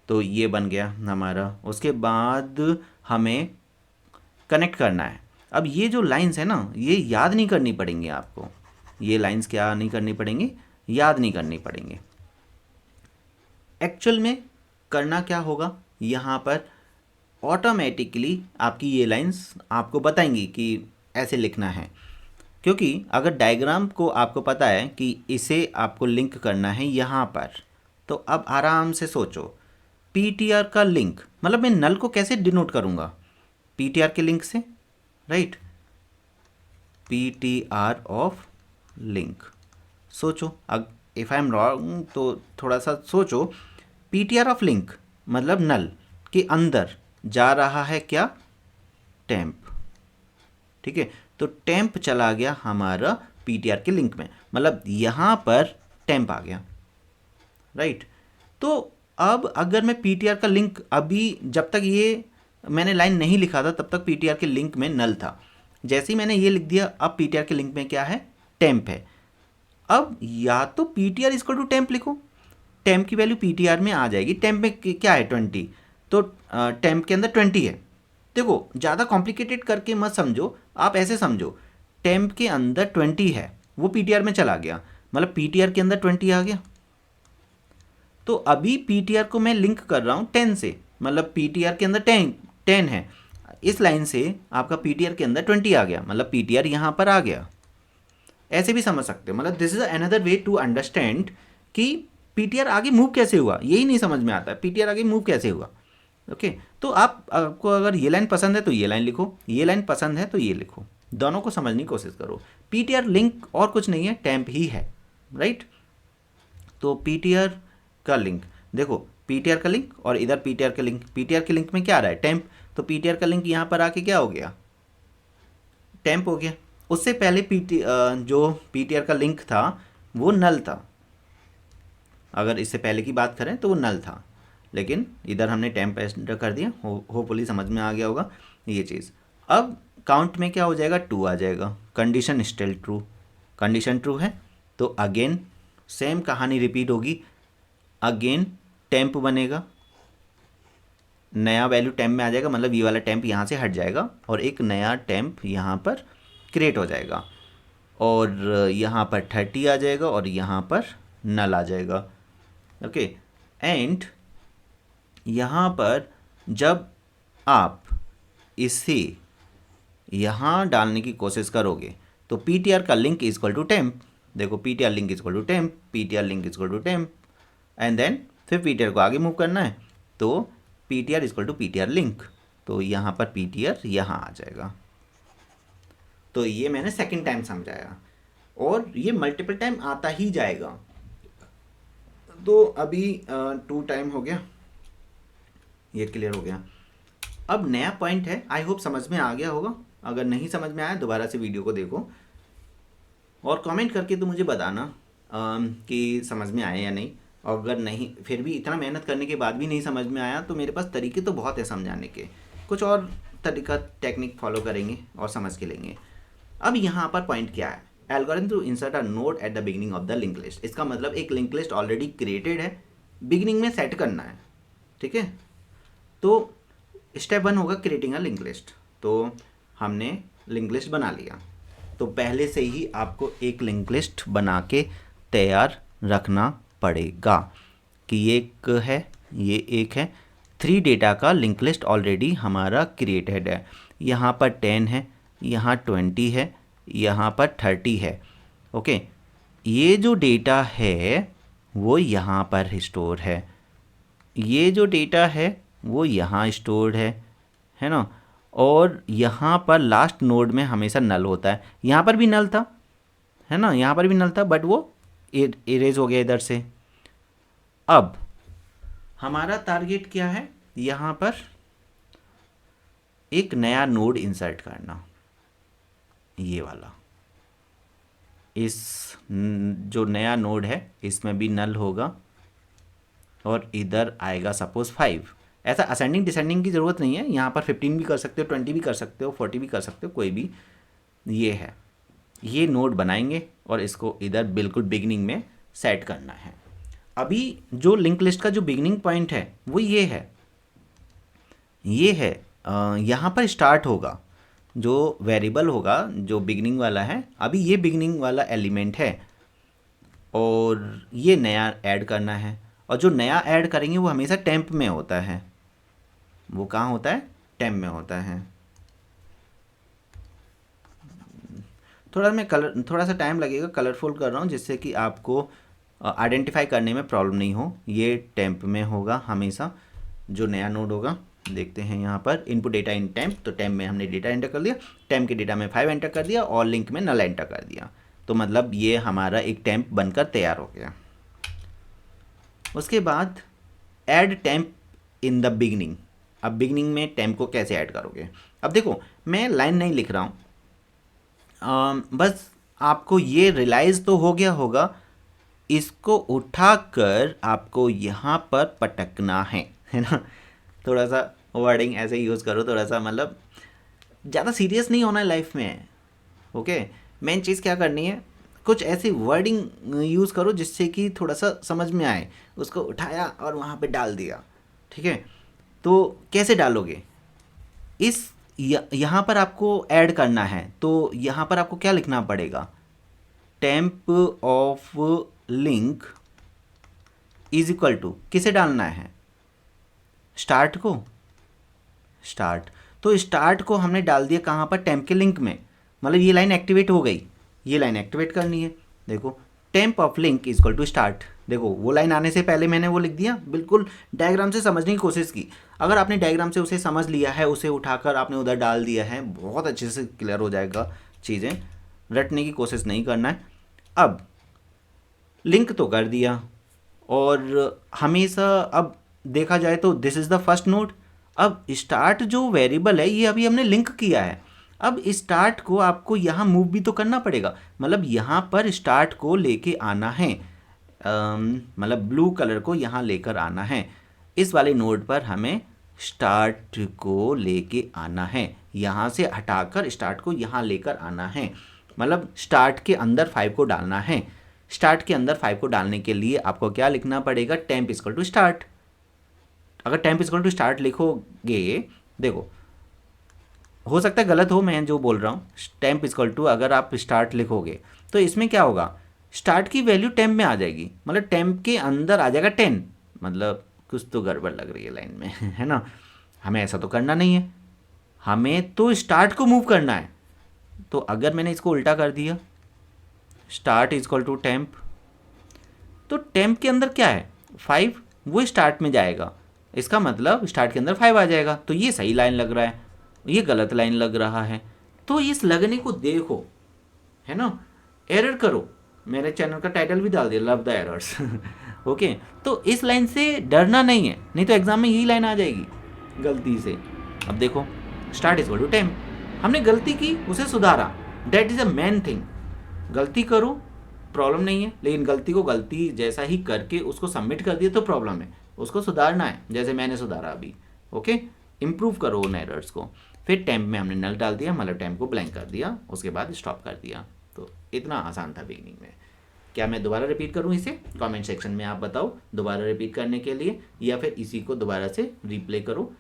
तो ये बन गया हमारा। उसके बाद हमें कनेक्ट करना है। अब ये जो लाइंस है ना, ये याद नहीं करनी पड़ेंगी आपको। ये लाइंस क्या नहीं करनी पड़ेंगी, याद नहीं करनी पड़ेंगी। एक्चुअल में करना क्या होगा, यहाँ पर ऑटोमेटिकली आपकी ये लाइंस आपको बताएंगी कि ऐसे लिखना है। क्योंकि अगर डायग्राम को आपको पता है कि इसे आपको लिंक करना है यहाँ पर, तो अब आराम से सोचो, पीटीआर का लिंक मतलब मैं नल को कैसे डिनोट करूँगा, पीटीआर के लिंक से, राइट। PTR of link. सोचो, अग इफ़ आई एम रॉन्ग तो थोड़ा सा सोचो। पीटीआर ऑफ लिंक मतलब नल के अंदर जा रहा है क्या, टेम्प, ठीक है। तो टेम्प चला गया हमारा पीटीआर के लिंक में, मतलब यहाँ पर टेम्प आ गया, राइट। तो अब अगर मैं पीटीआर का लिंक अभी, जब तक ये मैंने लाइन नहीं लिखा था तब तक पीटीआर के लिंक में नल था। जैसे ही मैंने ये लिख दिया, अब पीटीआर के लिंक में क्या है, टेम्प है। अब या तो पीटीआर इक्वल टू टेम्प लिखो, टेम्प की वैल्यू पीटीआर में आ जाएगी। टेम्प में क्या है, 20, तो टेम्प के अंदर 20 है। देखो ज़्यादा कॉम्प्लिकेटेड करके मत समझो, आप ऐसे समझो, टेम्प के अंदर 20 है, वो पीटीआर में चला गया, मतलब पीटीआर के अंदर 20 आ गया। तो अभी पीटीआर को मैं लिंक कर रहा हूँ 10 से, मतलब पीटीआर के अंदर 10 है, इस लाइन से आपका पीटीआर के अंदर 20 आ गया, मतलब पीटीआर यहाँ पर आ गया। ऐसे भी समझ सकते हो, मतलब this is another way to understand कि पीटीआर आगे मूव कैसे हुआ। यही नहीं समझ में आता है पीटीआर आगे मूव कैसे हुआ। ओके, तो आपको अगर ये लाइन पसंद है तो ये लाइन लिखो, ये लाइन पसंद है तो ये लिखो, दोनों को समझने की कोशिश करो। पीटीआर लिंक और कुछ नहीं है, टेम्प ही है, राइट। तो पीटीआर का लिंक देखो, पीटीआर का लिंक और इधर पीटीआर का लिंक, पीटीआर के लिंक में क्या आ रहा है, टेम्प, तो पीटीआर का लिंक यहाँ पर आके क्या हो गया, टेम्प हो गया। उससे पहले जो पीटीआर का लिंक था वो नल था, अगर इससे पहले की बात करें तो वो नल था, लेकिन इधर हमने टेम्प एंटर कर दिया। होपफुली समझ में आ गया होगा ये चीज़। अब काउंट में क्या हो जाएगा, 2 आ जाएगा, condition still true, condition true है तो अगेन सेम कहानी रिपीट होगी, अगेन टेम्प बनेगा, नया वैल्यू टेम्प में आ जाएगा, मतलब ये वाला टेम्प यहाँ से हट जाएगा और एक नया टेम्प यहाँ पर क्रिएट हो जाएगा, और यहाँ पर 30 आ जाएगा और यहाँ पर नल आ जाएगा। ओके, एंड यहाँ पर जब आप इसे यहाँ डालने की कोशिश करोगे तो पीटीआर का link is equal to temp, देखो PTR link is equal to temp, PTR link is equal to temp, and then फिर पीटीआर को आगे मूव करना है तो PTR is equal to PTR link, तो यहाँ पर पीटीआर यहाँ आ जाएगा। तो ये मैंने सेकंड टाइम समझाया और ये मल्टीपल टाइम आता ही जाएगा। तो अभी 2 टाइम हो गया, ये क्लियर हो गया। अब नया पॉइंट है, आई होप समझ में आ गया होगा। अगर नहीं समझ में आया दोबारा से वीडियो को देखो और कमेंट करके तो मुझे बताना कि समझ में आया या नहीं। और अगर नहीं, फिर भी इतना मेहनत करने के बाद भी नहीं समझ में आया तो मेरे पास तरीके तो बहुत है समझाने के, कुछ और तरीका टेक्निक फॉलो करेंगे और समझ के लेंगे। अब यहाँ पर पॉइंट क्या है, algorithm to insert a node at the beginning of the link list. इसका मतलब एक लिंक लिस्ट ऑलरेडी क्रिएटेड है, बिगिनिंग में सेट करना है, ठीक है। तो स्टेप 1 होगा क्रिएटिंग अ लिंक लिस्ट। तो हमने लिंक लिस्ट बना लिया, तो पहले से ही आपको एक लिंक लिस्ट बना के तैयार रखना पड़ेगा कि ये एक है, ये एक है, 3 डेटा का लिंक लिस्ट ऑलरेडी हमारा क्रिएटेड है। यहाँ पर 10 है, यहाँ 20 है, यहाँ पर 30 है। ओके, ये जो डेटा है वो यहाँ पर स्टोर है, ये जो डेटा है वो यहाँ स्टोर्ड है ना। और यहाँ पर लास्ट नोड में हमेशा नल होता है, यहाँ पर भी नल था, है ना, यहाँ पर भी नल था, बट वो इरेज हो गया इधर से। अब हमारा टारगेट क्या है, यहाँ पर एक नया नोड इंसर्ट करना, ये वाला, इस जो नया नोड है इसमें भी नल होगा और इधर आएगा सपोज 5, ऐसा असेंडिंग डिसेंडिंग की ज़रूरत नहीं है, यहाँ पर 15 भी कर सकते हो, 20 भी कर सकते हो, 40 भी कर सकते हो, कोई भी। ये है, ये नोड बनाएंगे और इसको इधर बिल्कुल बिगिनिंग में सेट करना है। अभी जो लिंक लिस्ट का जो बिगिनिंग पॉइंट है वो ये है, ये है यहाँ पर स्टार्ट होगा, जो वेरिएबल होगा जो बिगिनिंग वाला है, अभी ये बिगिनिंग वाला एलिमेंट है और ये नया ऐड करना है। और जो नया ऐड करेंगे वो हमेशा टेम्प में होता है। वो कहाँ होता है? टेम्प में होता है। थोड़ा सा टाइम लगेगा, कलरफुल कर रहा हूँ जिससे कि आपको आइडेंटिफाई करने में प्रॉब्लम नहीं हो। ये टेम्प में होगा हमेशा जो नया नोड होगा। देखते हैं यहाँ पर इनपुट डेटा इन टेम्प, तो टेम्प में हमने डेटा एंटर कर दिया, टेम्प के डेटा में 5 एंटर कर दिया और लिंक में नल एंटर कर दिया, तो मतलब ये हमारा एक टेम्प बनकर तैयार हो गया। उसके बाद add temp in the beginning. अब बिगनिंग में टेम्प को कैसे ऐड करोगे? अब देखो, मैं लाइन नहीं लिख रहा हूँ, बस आपको ये रियलाइज़ तो हो गया होगा, इसको उठाकर आपको यहाँ पर पटकना है ना। थोड़ा सा वर्डिंग ऐसे यूज़ करो, थोड़ा सा मतलब ज़्यादा सीरियस नहीं होना है लाइफ में। ओके, मेन चीज़ क्या करनी है, कुछ ऐसी वर्डिंग यूज़ करो जिससे कि थोड़ा सा समझ में आए। उसको उठाया और वहाँ पे डाल दिया, ठीक है। तो कैसे डालोगे? यहाँ पर आपको ऐड करना है, तो यहाँ पर आपको क्या लिखना पड़ेगा? Temp of link is equal to, किसे डालना है? स्टार्ट को। स्टार्ट, तो स्टार्ट को हमने डाल दिया कहाँ पर? टेम्प के लिंक में। मतलब ये लाइन एक्टिवेट हो गई, ये लाइन एक्टिवेट करनी है। देखो, temp of link is equal to start. देखो, वो लाइन आने से पहले मैंने वो लिख दिया, बिल्कुल डायग्राम से समझने की कोशिश की। अगर आपने डायग्राम से उसे समझ लिया है, उसे उठाकर आपने उधर डाल दिया है, बहुत अच्छे से क्लियर हो जाएगा चीज़ें। रटने की कोशिश नहीं करना है। अब लिंक तो कर दिया, और हमेशा अब देखा जाए तो this is the first node. अब स्टार्ट जो वेरिएबल है ये अभी हमने लिंक किया है, अब स्टार्ट को आपको यहाँ मूव भी तो करना पड़ेगा। मतलब यहाँ पर स्टार्ट को लेके आना है, मतलब ब्लू कलर को यहाँ लेकर आना है। इस वाले नोड पर हमें स्टार्ट को लेके आना है, यहाँ से हटाकर स्टार्ट को यहाँ लेकर आना है। मतलब स्टार्ट के अंदर 5 को डालना है। स्टार्ट के अंदर 5 को डालने के लिए आपको क्या लिखना पड़ेगा? Temp equal to start. अगर टेम्प इक्वल टू स्टार्ट लिखोगे, देखो हो सकता है गलत हो मैं जो बोल रहा हूँ। टेम्प इक्वल टू अगर आप स्टार्ट लिखोगे तो इसमें क्या होगा? स्टार्ट की वैल्यू टेम्प में आ जाएगी, मतलब टेम्प के अंदर आ जाएगा 10। मतलब कुछ तो गड़बड़ लग रही है लाइन में है ना। हमें ऐसा तो करना नहीं है, हमें तो स्टार्ट को मूव करना है। तो अगर मैंने इसको उल्टा कर दिया, start is equal to temp, तो टेम्प के अंदर क्या है? 5, वो स्टार्ट में जाएगा, इसका मतलब स्टार्ट के अंदर 5 आ जाएगा। तो ये सही लाइन लग रहा है, ये गलत लाइन लग रहा है। तो इस लगने को देखो, है ना, एरर करो। मेरे चैनल का टाइटल भी डाल दिया, लव द एरर्स ओके, तो इस लाइन से डरना नहीं है, नहीं तो एग्जाम में यही लाइन आ जाएगी गलती से। अब देखो, start is equal to temp, हमने गलती की, उसे सुधारा, that is a main thing. गलती करो, प्रॉब्लम नहीं है, लेकिन गलती को गलती जैसा ही करके उसको सबमिट कर दिया तो प्रॉब्लम है। उसको सुधारना है, जैसे मैंने सुधारा अभी। ओके, इम्प्रूव करो उन एरर्स को। फिर टेम्प में हमने नल डाल दिया, मतलब टेम्प को ब्लैंक कर दिया, उसके बाद स्टॉप कर दिया। तो इतना आसान था बिगनिंग में। क्या मैं दोबारा रिपीट करूं इसे? कमेंट सेक्शन में आप बताओ दोबारा रिपीट करने के लिए, या फिर इसी को दोबारा से रिप्ले करो।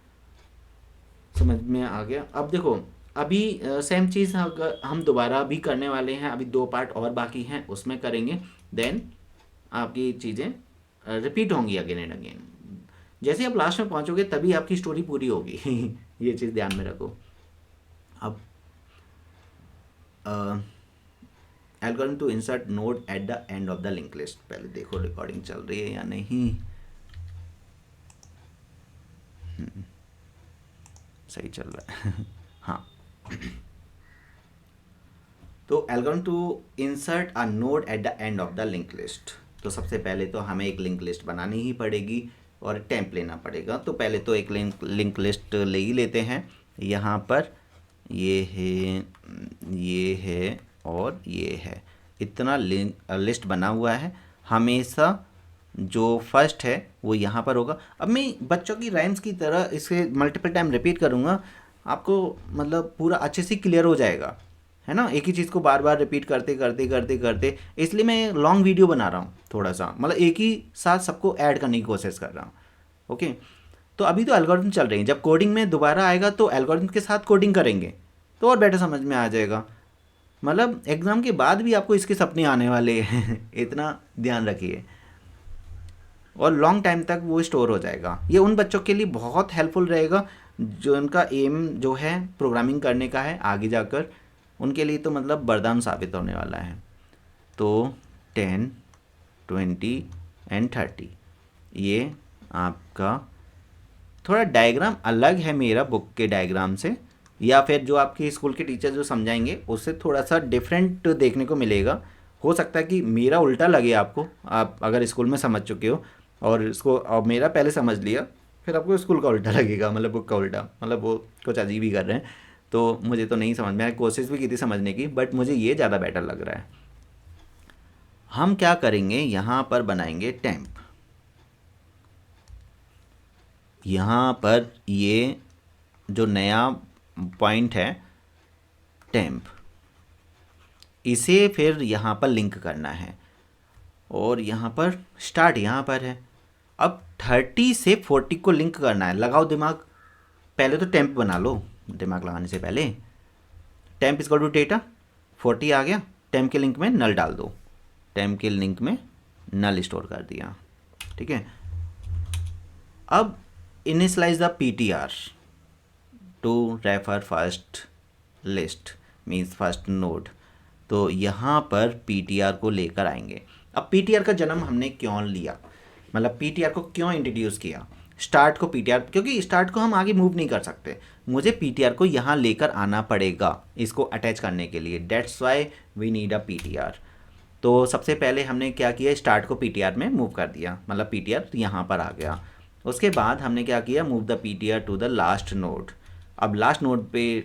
समझ में आ गया? अब देखो, अभी सेम चीज़ हम दोबारा भी करने वाले हैं। अभी 2 पार्ट और बाकी हैं, उसमें करेंगे, देन आपकी चीज़ें रिपीट होंगी अगेन एंड अगेन। जैसे ही आप लास्ट में पहुंचोगे तभी आपकी स्टोरी पूरी होगी ये चीज़ ध्यान में रखो। अब algorithm to insert node at the end of the link list. पहले देखो रिकॉर्डिंग चल रही है या नहीं। सही चल रहा है हाँ। तो algorithm to insert a node at the end of the link list. तो सबसे पहले तो हमें एक लिंक लिस्ट बनानी ही पड़ेगी और टेम्प लेना पड़ेगा। तो पहले तो एक लिंक लिस्ट ले ही लेते हैं। यहाँ पर ये है और ये है, इतना लिस्ट बना हुआ है। हमेशा जो फर्स्ट है वो यहाँ पर होगा। अब मैं बच्चों की राइम्स की तरह इसे मल्टीपल टाइम रिपीट करूँगा, आपको मतलब पूरा अच्छे से क्लियर हो जाएगा, है ना। एक ही चीज़ को बार बार रिपीट करते करते करते करते, इसलिए मैं लॉन्ग वीडियो बना रहा हूँ थोड़ा सा, मतलब एक ही साथ सबको ऐड करने की कोशिश कर रहा हूँ। ओके, तो अभी तो एल्गोरिथम चल रही है, जब कोडिंग में दोबारा आएगा तो एल्गोरिथम के साथ कोडिंग करेंगे तो और बेटर समझ में आ जाएगा। मतलब एग्ज़ाम के बाद भी आपको इसके सपने आने वाले हैं इतना ध्यान रखिए, और लॉन्ग टाइम तक वो स्टोर हो जाएगा। ये उन बच्चों के लिए बहुत हेल्पफुल रहेगा जो उनका एम जो है प्रोग्रामिंग करने का है आगे जाकर, उनके लिए तो मतलब वरदान साबित होने वाला है। तो 10, 20 एंड 30, ये आपका थोड़ा डायग्राम अलग है मेरा बुक के डायग्राम से, या फिर जो आपके स्कूल के टीचर जो समझाएंगे उससे थोड़ा सा डिफरेंट देखने को मिलेगा। हो सकता है कि मेरा उल्टा लगे आपको, आप अगर स्कूल में समझ चुके हो और इसको अब मेरा पहले समझ लिया, फिर आपको स्कूल का उल्टा लगेगा, मतलब बुक का उल्टा, मतलब वो कुछ अजीब ही कर रहे हैं। तो मुझे तो नहीं समझ में आया, कोशिश भी की थी समझने की, बट मुझे ये ज़्यादा बेटर लग रहा है। हम क्या करेंगे, यहाँ पर बनाएंगे टेम्प। यहाँ पर ये जो नया पॉइंट है टेम्प, इसे फिर यहाँ पर लिंक करना है, और यहाँ पर स्टार्ट यहाँ पर है। अब 30 से 40 को लिंक करना है, लगाओ दिमाग, पहले तो टेम्प बना लो दिमाग लगाने से पहले। टेम्प इज टू डेटा, 40 आ गया, टेम्प के लिंक में नल डाल दो, टेम्प के लिंक में नल स्टोर कर दिया, ठीक है। अब initialise the PTR to refer first list means first node, तो यहाँ पर पीटीआर को लेकर आएंगे। अब पीटीआर का जन्म हमने क्यों लिया, मतलब पीटीआर को क्यों इंट्रोड्यूस किया, स्टार्ट को पीटीआर, क्योंकि स्टार्ट को हम आगे मूव नहीं कर सकते, मुझे पीटीआर को यहाँ लेकर आना पड़ेगा इसको अटैच करने के लिए, that's why we need a PTR. तो सबसे पहले हमने क्या किया, स्टार्ट को पीटीआर में मूव कर दिया, मतलब पीटीआर यहाँ पर आ गया। उसके बाद हमने क्या किया, move the PTR to the last node. अब लास्ट नोड पे,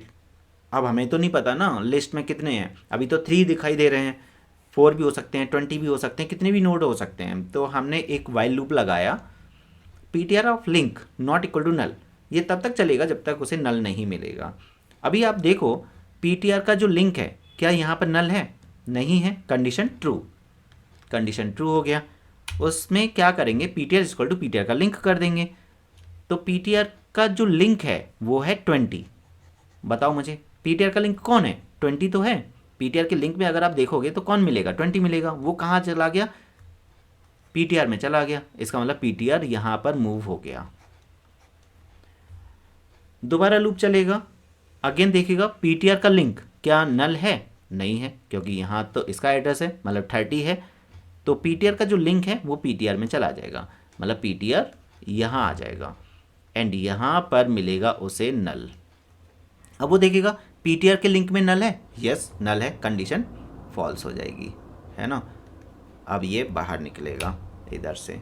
अब हमें तो नहीं पता ना लिस्ट में कितने हैं, अभी तो 3 दिखाई दे रहे हैं, 4 भी हो सकते हैं, 20 भी हो सकते हैं, कितने भी नोड हो सकते हैं। तो हमने एक वाइल लूप लगाया, PTR of link not equal to null, ये तब तक चलेगा जब तक उसे नल नहीं मिलेगा। अभी आप देखो पीटीआर का जो लिंक है, क्या यहाँ पर नल है, नहीं है, कंडीशन ट्रू, कंडीशन ट्रू हो गया। उसमें क्या करेंगे, पीटीआर इक्वल टू पीटीआर का लिंक कर देंगे। तो पीटीआर का जो लिंक है वो है 20, बताओ मुझे पीटीआर का लिंक कौन है, 20 तो है। पीटीआर के लिंक में अगर आप देखोगे तो कौन मिलेगा, 20 मिलेगा, वो कहाँ चला गया, पीटीआर में चला गया, इसका मतलब पीटीआर यहाँ पर मूव हो गया। दोबारा लूप चलेगा, अगेन देखेगा पीटीआर का लिंक क्या नल है, नहीं है, क्योंकि यहाँ तो इसका एड्रेस है मतलब 30 है, तो पीटीआर का जो लिंक है वो पीटीआर में चला जाएगा, मतलब पीटीआर यहाँ आ जाएगा एंड यहाँ पर मिलेगा उसे नल। अब वो देखेगा पीटीआर के लिंक में नल है, यस नल है, कंडीशन फॉल्स हो जाएगी, है ना। अब ये बाहर निकलेगा इधर से,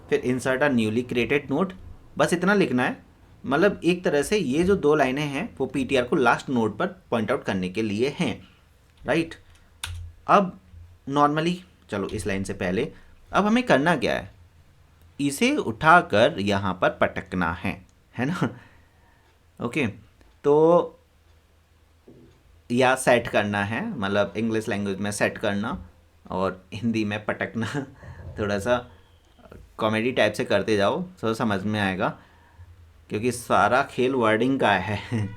फिर insert a newly created node, बस इतना लिखना है। मतलब एक तरह से ये जो 2 लाइनें हैं वो पीटीआर को लास्ट नोड पर पॉइंट आउट करने के लिए हैं, राइट। अब नॉर्मली चलो इस लाइन से पहले अब हमें करना क्या है, इसे उठाकर यहाँ पर पटकना है ना। ओके, तो या सेट करना है, मतलब इंग्लिश लैंग्वेज में सेट करना और हिंदी में पटकना थोड़ा सा कॉमेडी टाइप से करते जाओ तो समझ में आएगा, क्योंकि सारा खेल वर्डिंग का है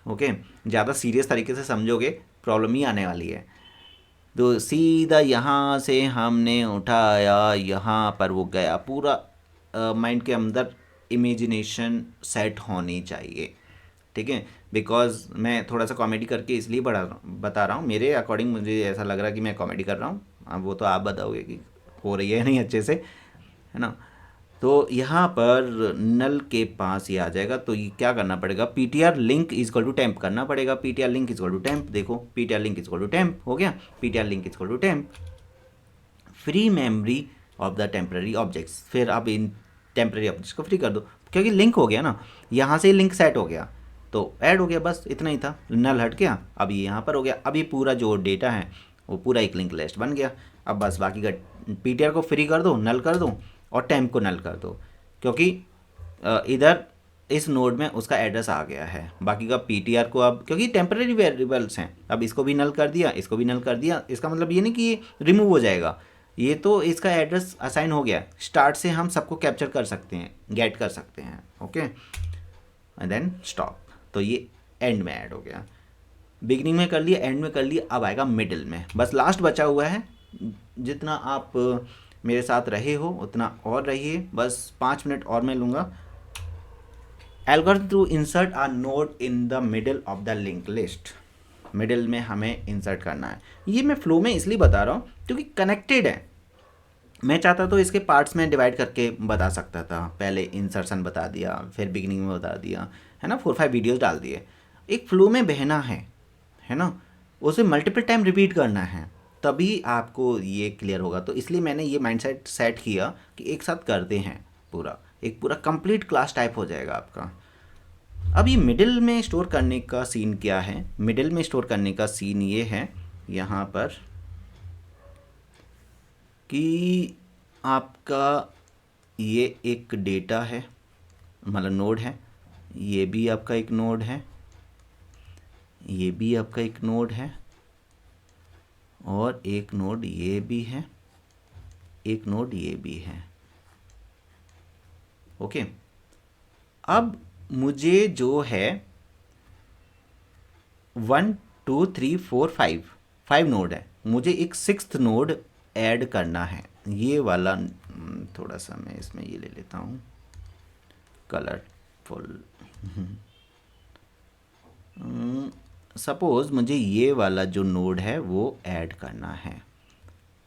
ओके, ज़्यादा सीरियस तरीके से समझोगे प्रॉब्लम ही आने वाली है। तो सीधा यहाँ से हमने उठाया, यहाँ पर वो गया, पूरा माइंड के अंदर इमेजिनेशन सेट होनी चाहिए, ठीक है। बिकॉज मैं थोड़ा सा कॉमेडी करके इसलिए बता रहा हूँ, मेरे अकॉर्डिंग मुझे ऐसा लग रहा है कि मैं कॉमेडी कर रहा हूँ, अब वो तो आप बताओगे कि हो रही है नहीं अच्छे से, है ना। तो यहाँ पर नल के पास ये आ जाएगा, तो ये क्या करना पड़ेगा, PTR link is equal to temp करना पड़ेगा, PTR link is equal to temp, देखो PTR link is equal to temp हो गया, PTR link is equal to temp, free memory of the temporary objects, फिर अब इन टेम्पररी ऑब्जेक्ट्स को free कर दो, क्योंकि लिंक हो गया ना, यहाँ से लिंक सेट हो गया तो ऐड हो गया, बस इतना ही था, नल हट गया, अब ये यहाँ पर हो गया, अब ये पूरा जो डेटा है वो पूरा एक लिंक लिस्ट बन गया। अब बस बाकी का पीटीआर को फ्री कर दो, नल कर दो, और टेम्प को नल कर दो, क्योंकि इधर इस नोड में उसका एड्रेस आ गया है। बाकी का पीटीआर को अब, क्योंकि टेम्परेरी वेरिएबल्स हैं, अब इसको भी नल कर दिया, इसको भी नल कर दिया, इसका मतलब ये नहीं कि ये रिमूव हो जाएगा, ये तो इसका एड्रेस असाइन हो गया। स्टार्ट से हम सबको कैप्चर कर सकते हैं, गेट कर सकते हैं। ओके, एंड देन स्टॉप, तो ये एंड में ऐड हो गया। बिगिनिंग में कर लिया, एंड में कर लिया, अब आएगा मिडिल में। बस लास्ट बचा हुआ है। जितना आप मेरे साथ रहे हो उतना और रहिए, बस 5 मिनट और मैं लूँगा। Algorithm to insert a node in the middle of the link list, middle में हमें इंसर्ट करना है। ये मैं फ्लो में इसलिए बता रहा हूँ क्योंकि कनेक्टेड है। मैं चाहता तो इसके पार्ट्स में डिवाइड करके बता सकता था, पहले इंसर्शन बता दिया, फिर बिगिनिंग में बता दिया, है ना, 4-5 वीडियोस डाल दिए। एक फ्लो में बहना है ना, उसे मल्टीपल टाइम रिपीट करना है, तभी आपको ये क्लियर होगा। तो इसलिए मैंने ये माइंडसेट सेट किया कि एक साथ करते हैं, एक पूरा कंप्लीट क्लास टाइप हो जाएगा आपका। अब ये मिडिल में स्टोर करने का सीन क्या है? मिडिल में स्टोर करने का सीन ये है यहाँ पर कि आपका ये एक डेटा है, मतलब नोड है, ये भी आपका एक नोड है, ये भी आपका एक नोड है, और एक नोड ये भी है, एक नोड ये भी है। ओके, अब मुझे जो है 1 2 3 4 5 नोड है, मुझे एक 6th नोड ऐड करना है। ये वाला थोड़ा सा मैं इसमें ये ले लेता हूँ कलरफुल। सपोज़ मुझे ये वाला जो नोड है वो ऐड करना है,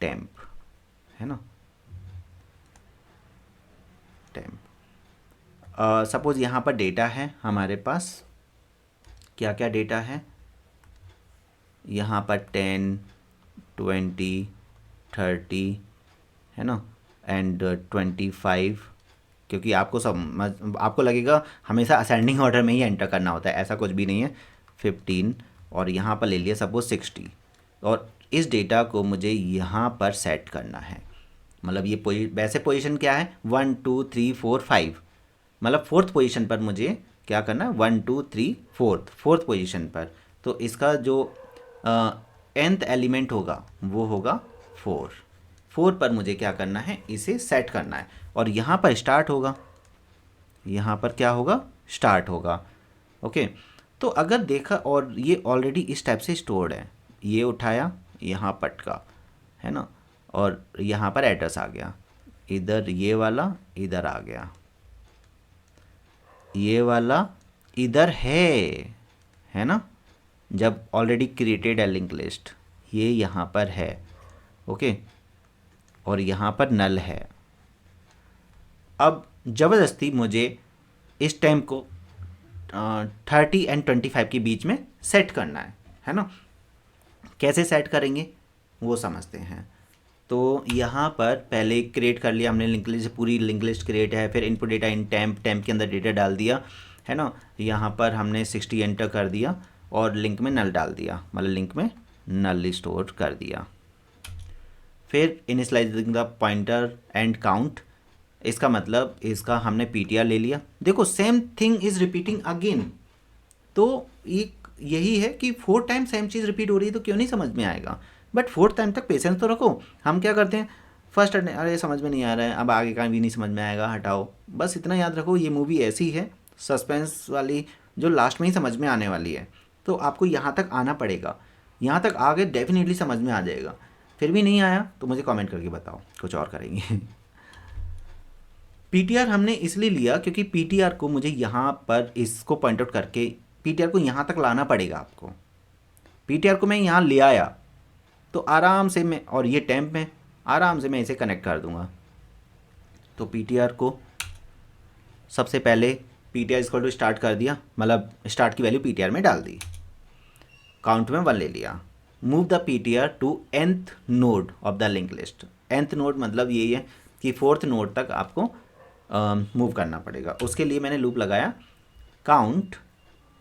टेम्प, है ना, टेम्प। सपोज़ यहाँ पर डेटा है हमारे पास, क्या क्या डेटा है यहाँ पर, 10 20 30, है ना, एंड 25, क्योंकि आपको लगेगा हमेशा असेंडिंग ऑर्डर में ही एंटर करना होता है, ऐसा कुछ भी नहीं है। 15, और यहाँ पर ले लिया सपोज 60, और इस डेटा को मुझे यहाँ पर सेट करना है। मतलब ये वैसे पोजीशन क्या है, 1 2 3 4 5, मतलब 4th पोजीशन पर मुझे क्या करना है, 1 2 3 4th पोजीशन पर। तो इसका जो nth एलिमेंट होगा वो होगा 4 पर मुझे क्या करना है, इसे सेट करना है। और यहाँ पर स्टार्ट होगा, यहाँ पर क्या होगा, स्टार्ट होगा। ओके, तो अगर देखा, और ये ऑलरेडी इस टाइप से स्टोर्ड है, ये उठाया, यहाँ पटका, है ना, और यहाँ पर एड्रेस आ गया, इधर ये वाला इधर आ गया, ये वाला इधर है ना, जब ऑलरेडी क्रिएटेड है लिंक लिस्ट, ये यहाँ पर है। ओके, और यहाँ पर नल है। अब ज़बरदस्ती मुझे इस टाइम को 30 एंड 25 के बीच में सेट करना है ना। कैसे सेट करेंगे वो समझते हैं। तो यहाँ पर पहले क्रिएट कर लिया हमने लिंक लिस्ट, पूरी लिंक लिस्ट क्रिएट है, फिर इनपुट डेटा इन टेम्प के अंदर डेटा डाल दिया, है ना। यहाँ पर हमने 60 एंटर कर दिया और लिंक में नल डाल दिया, मतलब लिंक में नल स्टोर कर दिया। फिर initialising the pointer and count, इसका मतलब इसका हमने पीटीआर ले लिया। देखो same thing is repeating again, तो यही है कि 4 टाइम सेम चीज़ रिपीट हो रही है तो क्यों नहीं समझ में आएगा, बट 4th टाइम तक पेशेंस तो रखो। हम क्या करते हैं, फर्स्ट अरे समझ में नहीं आ रहा है, अब आगे का भी नहीं समझ में आएगा, हटाओ। बस इतना याद रखो, ये मूवी ऐसी है सस्पेंस वाली जो लास्ट में ही समझ में आने वाली है। तो आपको यहाँ तक आना पड़ेगा, यहाँ तक आगे डेफिनेटली समझ में आ जाएगा। फिर भी नहीं आया तो मुझे कमेंट करके बताओ, कुछ और करेंगे। पीटीआर हमने इसलिए लिया क्योंकि पीटीआर को मुझे यहाँ पर इसको पॉइंट आउट करके पीटीआर को यहाँ तक लाना पड़ेगा आपको। पीटीआर को मैं यहाँ ले आया तो आराम से मैं, और ये टेम्प में आराम से मैं इसे कनेक्ट कर दूँगा। तो पीटीआर को सबसे पहले पीटीआर इसको टू स्टार्ट कर दिया, मतलब स्टार्ट की वैल्यू पीटीआर में डाल दी, काउंट में 1 ले लिया। Move the PTR to nth node of the link list. nth node मतलब यही है कि 4th नोड तक आपको मूव करना पड़ेगा। उसके लिए मैंने लूप लगाया काउंट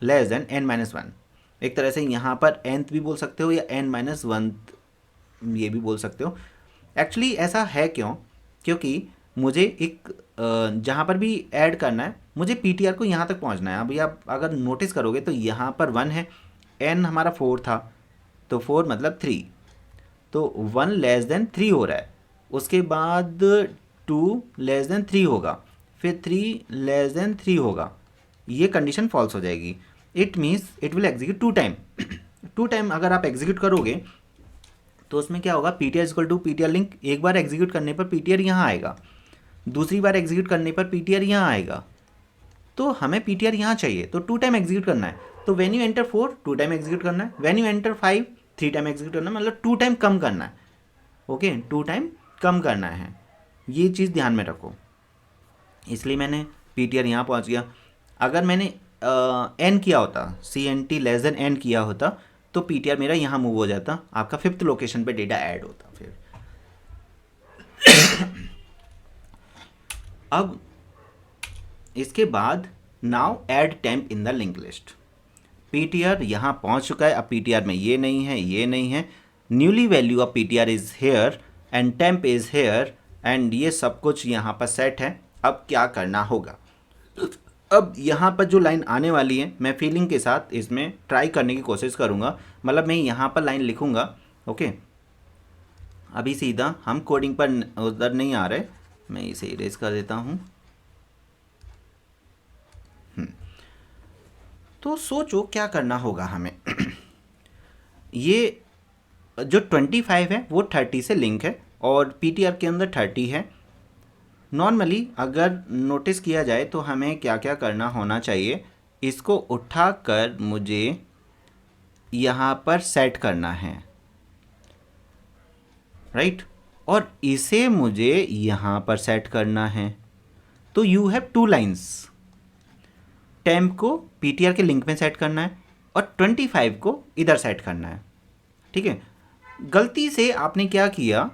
लेस देन n-1। एक तरह से यहाँ पर nth भी बोल सकते हो या n-1 ये भी बोल सकते हो। एक्चुअली ऐसा है क्यों, क्योंकि मुझे एक जहाँ पर भी ऐड करना है मुझे पीटीआर को यहाँ तक पहुँचना है। अभी आप अगर नोटिस करोगे तो यहाँ पर 1 है, n हमारा 4 था, तो 4 मतलब 3, तो 1 लेस देन 3 हो रहा है। उसके बाद 2 लेस देन 3 होगा, फिर 3 लेस देन 3 होगा, ये कंडीशन फॉल्स हो जाएगी। It means it will execute 2 time. 2 time अगर आप एग्जीक्यूट करोगे तो उसमें क्या होगा, P T R equal to P T R link, एक बार एग्जीक्यूट करने पर पी टी आर यहाँ आएगा, दूसरी बार एग्जीक्यूट करने पर पी टी आर यहाँ आएगा। तो हमें पी टी आर यहाँ चाहिए, तो 2 टाइम एग्जीक्यूट करना है। तो when you enter 4 2 time execute करना है, when you enter 5 3 time execute करना है, मतलब 2 टाइम कम करना है। ओके, 2 टाइम कम करना है, ये चीज़ ध्यान में रखो। इसलिए मैंने पी टी आर यहाँ पहुँच गया। अगर मैंने एन किया होता, C N T less than N किया होता, तो पी टी आर मेरा यहाँ मूव हो जाता, आपका 5th लोकेशन पे डेटा ऐड होता। फिर अब इसके बाद now add temp in the link list. P T are यहाँ पहुँच चुका है। अब पी टी आर में ये नहीं है, ये नहीं है, newly value of P T are is here and temp is here and ये सब कुछ यहाँ पर सेट है। अब क्या करना होगा, अब यहाँ पर जो लाइन आने वाली है मैं फीलिंग के साथ इसमें ट्राई करने की कोशिश करूँगा। मतलब मैं यहाँ पर लाइन लिखूँगा। ओके, अभी सीधा हम कोडिंग पर उधर नहीं आ रहे, मैं इसे इरेज कर देता हूँ। तो सोचो क्या करना होगा हमें। ये जो 25 है वो 30 से लिंक है और पीटीआर के अंदर 30 है। नॉर्मली अगर नोटिस किया जाए तो हमें क्या क्या करना होना चाहिए, इसको उठाकर मुझे यहाँ पर सेट करना है, राइट, और इसे मुझे यहाँ पर सेट करना है। तो यू हैव 2 लाइन्स, टेम्प को पीटीआर के लिंक में सेट करना है और 25 को इधर सेट करना है। ठीक है, गलती से आपने क्या किया,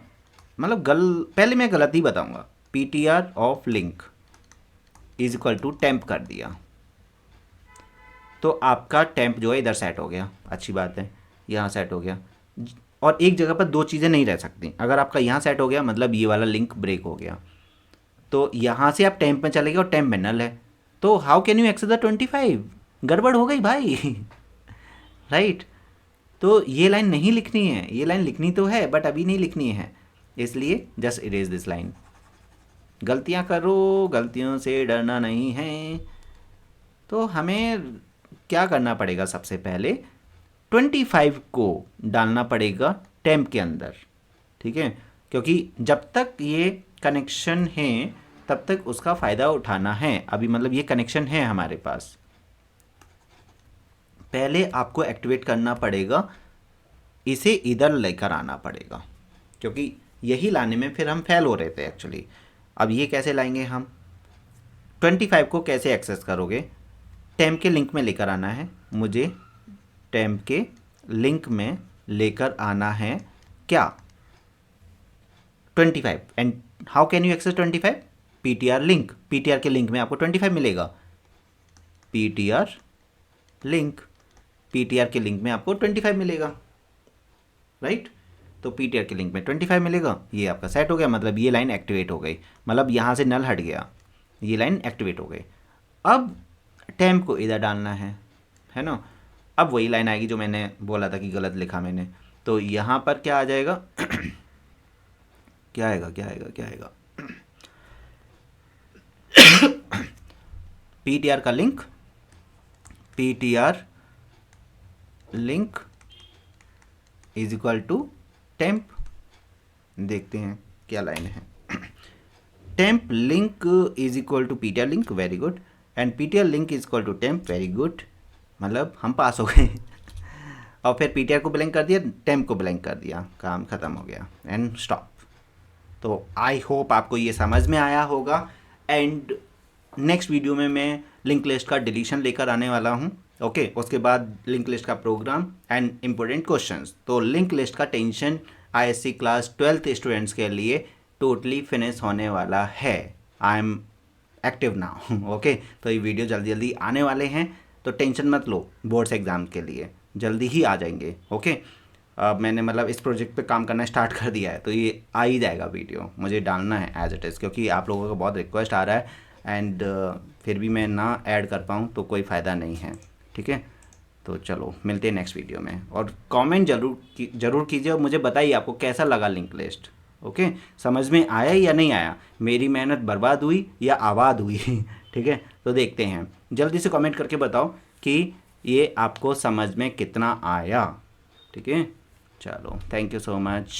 मतलब पहले मैं गलती बताऊंगा, PTR of link is equal to temp कर दिया, तो आपका टेम्प जो है इधर सेट हो गया। अच्छी बात है, यहाँ सेट हो गया। और एक जगह पर 2 चीज़ें नहीं रह सकती। अगर आपका यहाँ सेट हो गया मतलब ये वाला लिंक ब्रेक हो गया, तो यहाँ से आप टेम्प में चले गए और टेम्प में नल है, तो how can you access the 25, गड़बड़ हो गई भाई। राइट, तो ये लाइन नहीं लिखनी है, ये लाइन लिखनी तो है बट अभी नहीं लिखनी है, इसलिए जस्ट इरेज दिस लाइन। गलतियाँ करो, गलतियों से डरना नहीं है। तो हमें क्या करना पड़ेगा, सबसे पहले 25 को डालना पड़ेगा टेम्प के अंदर। ठीक है, क्योंकि जब तक ये कनेक्शन है तब तक उसका फ़ायदा उठाना है। अभी मतलब ये कनेक्शन है हमारे पास, पहले आपको एक्टिवेट करना पड़ेगा, इसे इधर लेकर आना पड़ेगा, क्योंकि यही लाने में फिर हम फेल हो रहे थे एक्चुअली। अब ये कैसे लाएंगे हम, 25 को कैसे एक्सेस करोगे, टेम्प के लिंक में लेकर आना है मुझे, टेम्प के लिंक में लेकर आना है क्या, 25। And how can you access 25, PTR link, PTR के लिंक में आपको 25 मिलेगा, पीटीआर लिंक, पीटीआर के लिंक में आपको 25 मिलेगा, राइट। तो पीटीआर के लिंक में 25 मिलेगा, ये आपका सेट हो गया, मतलब ये लाइन एक्टिवेट हो गई, मतलब यहाँ से नल हट गया, ये लाइन एक्टिवेट हो गई। अब टेम्प को इधर डालना है ना। अब वही लाइन आएगी जो मैंने बोला था कि गलत लिखा मैंने, तो यहाँ पर क्या आ जाएगा, क्या आएगा, पीटीआर का link, PTR link is equal to temp. देखते हैं क्या लाइन है, temp link is equal to PTR link, very good, and PTR link is equal to temp, very good, मतलब हम पास हो गए। और फिर पीटीआर को ब्लैंक कर दिया, टेम्प को ब्लैंक कर दिया, काम ख़त्म हो गया, एंड स्टॉप। तो आई होप आपको ये समझ में आया होगा। एंड नेक्स्ट वीडियो में मैं लिंक लिस्ट का डिलीशन लेकर आने वाला हूँ। ओके, उसके बाद लिंक लिस्ट का प्रोग्राम एंड इम्पोर्टेंट क्वेश्चंस। तो लिंक लिस्ट का tension ISC class 12th students के लिए टोटली फिनिश होने वाला है। I am active now. Okay, तो ये वीडियो जल्दी जल्दी आने वाले हैं, तो टेंशन मत लो, बोर्ड्स एग्ज़ाम के लिए जल्दी ही आ जाएंगे। ओके, मैंने मतलब इस प्रोजेक्ट पे काम करना स्टार्ट कर दिया है, तो ये आ ही जाएगा वीडियो, मुझे डालना है एज इट इज़, क्योंकि आप लोगों का बहुत रिक्वेस्ट आ रहा है एंड फिर भी मैं ना ऐड कर पाऊँ तो कोई फ़ायदा नहीं है। ठीक है, तो चलो मिलते हैं नेक्स्ट वीडियो में, और कमेंट जरूर कीजिए और मुझे बताइए आपको कैसा लगा लिंक लिस्ट। ओके, समझ में आया या नहीं आया, मेरी मेहनत बर्बाद हुई या आबाद हुई ठीक है, तो देखते हैं, जल्दी से कमेंट करके बताओ कि ये आपको समझ में कितना आया। ठीक है, चलो थैंक यू सो मच।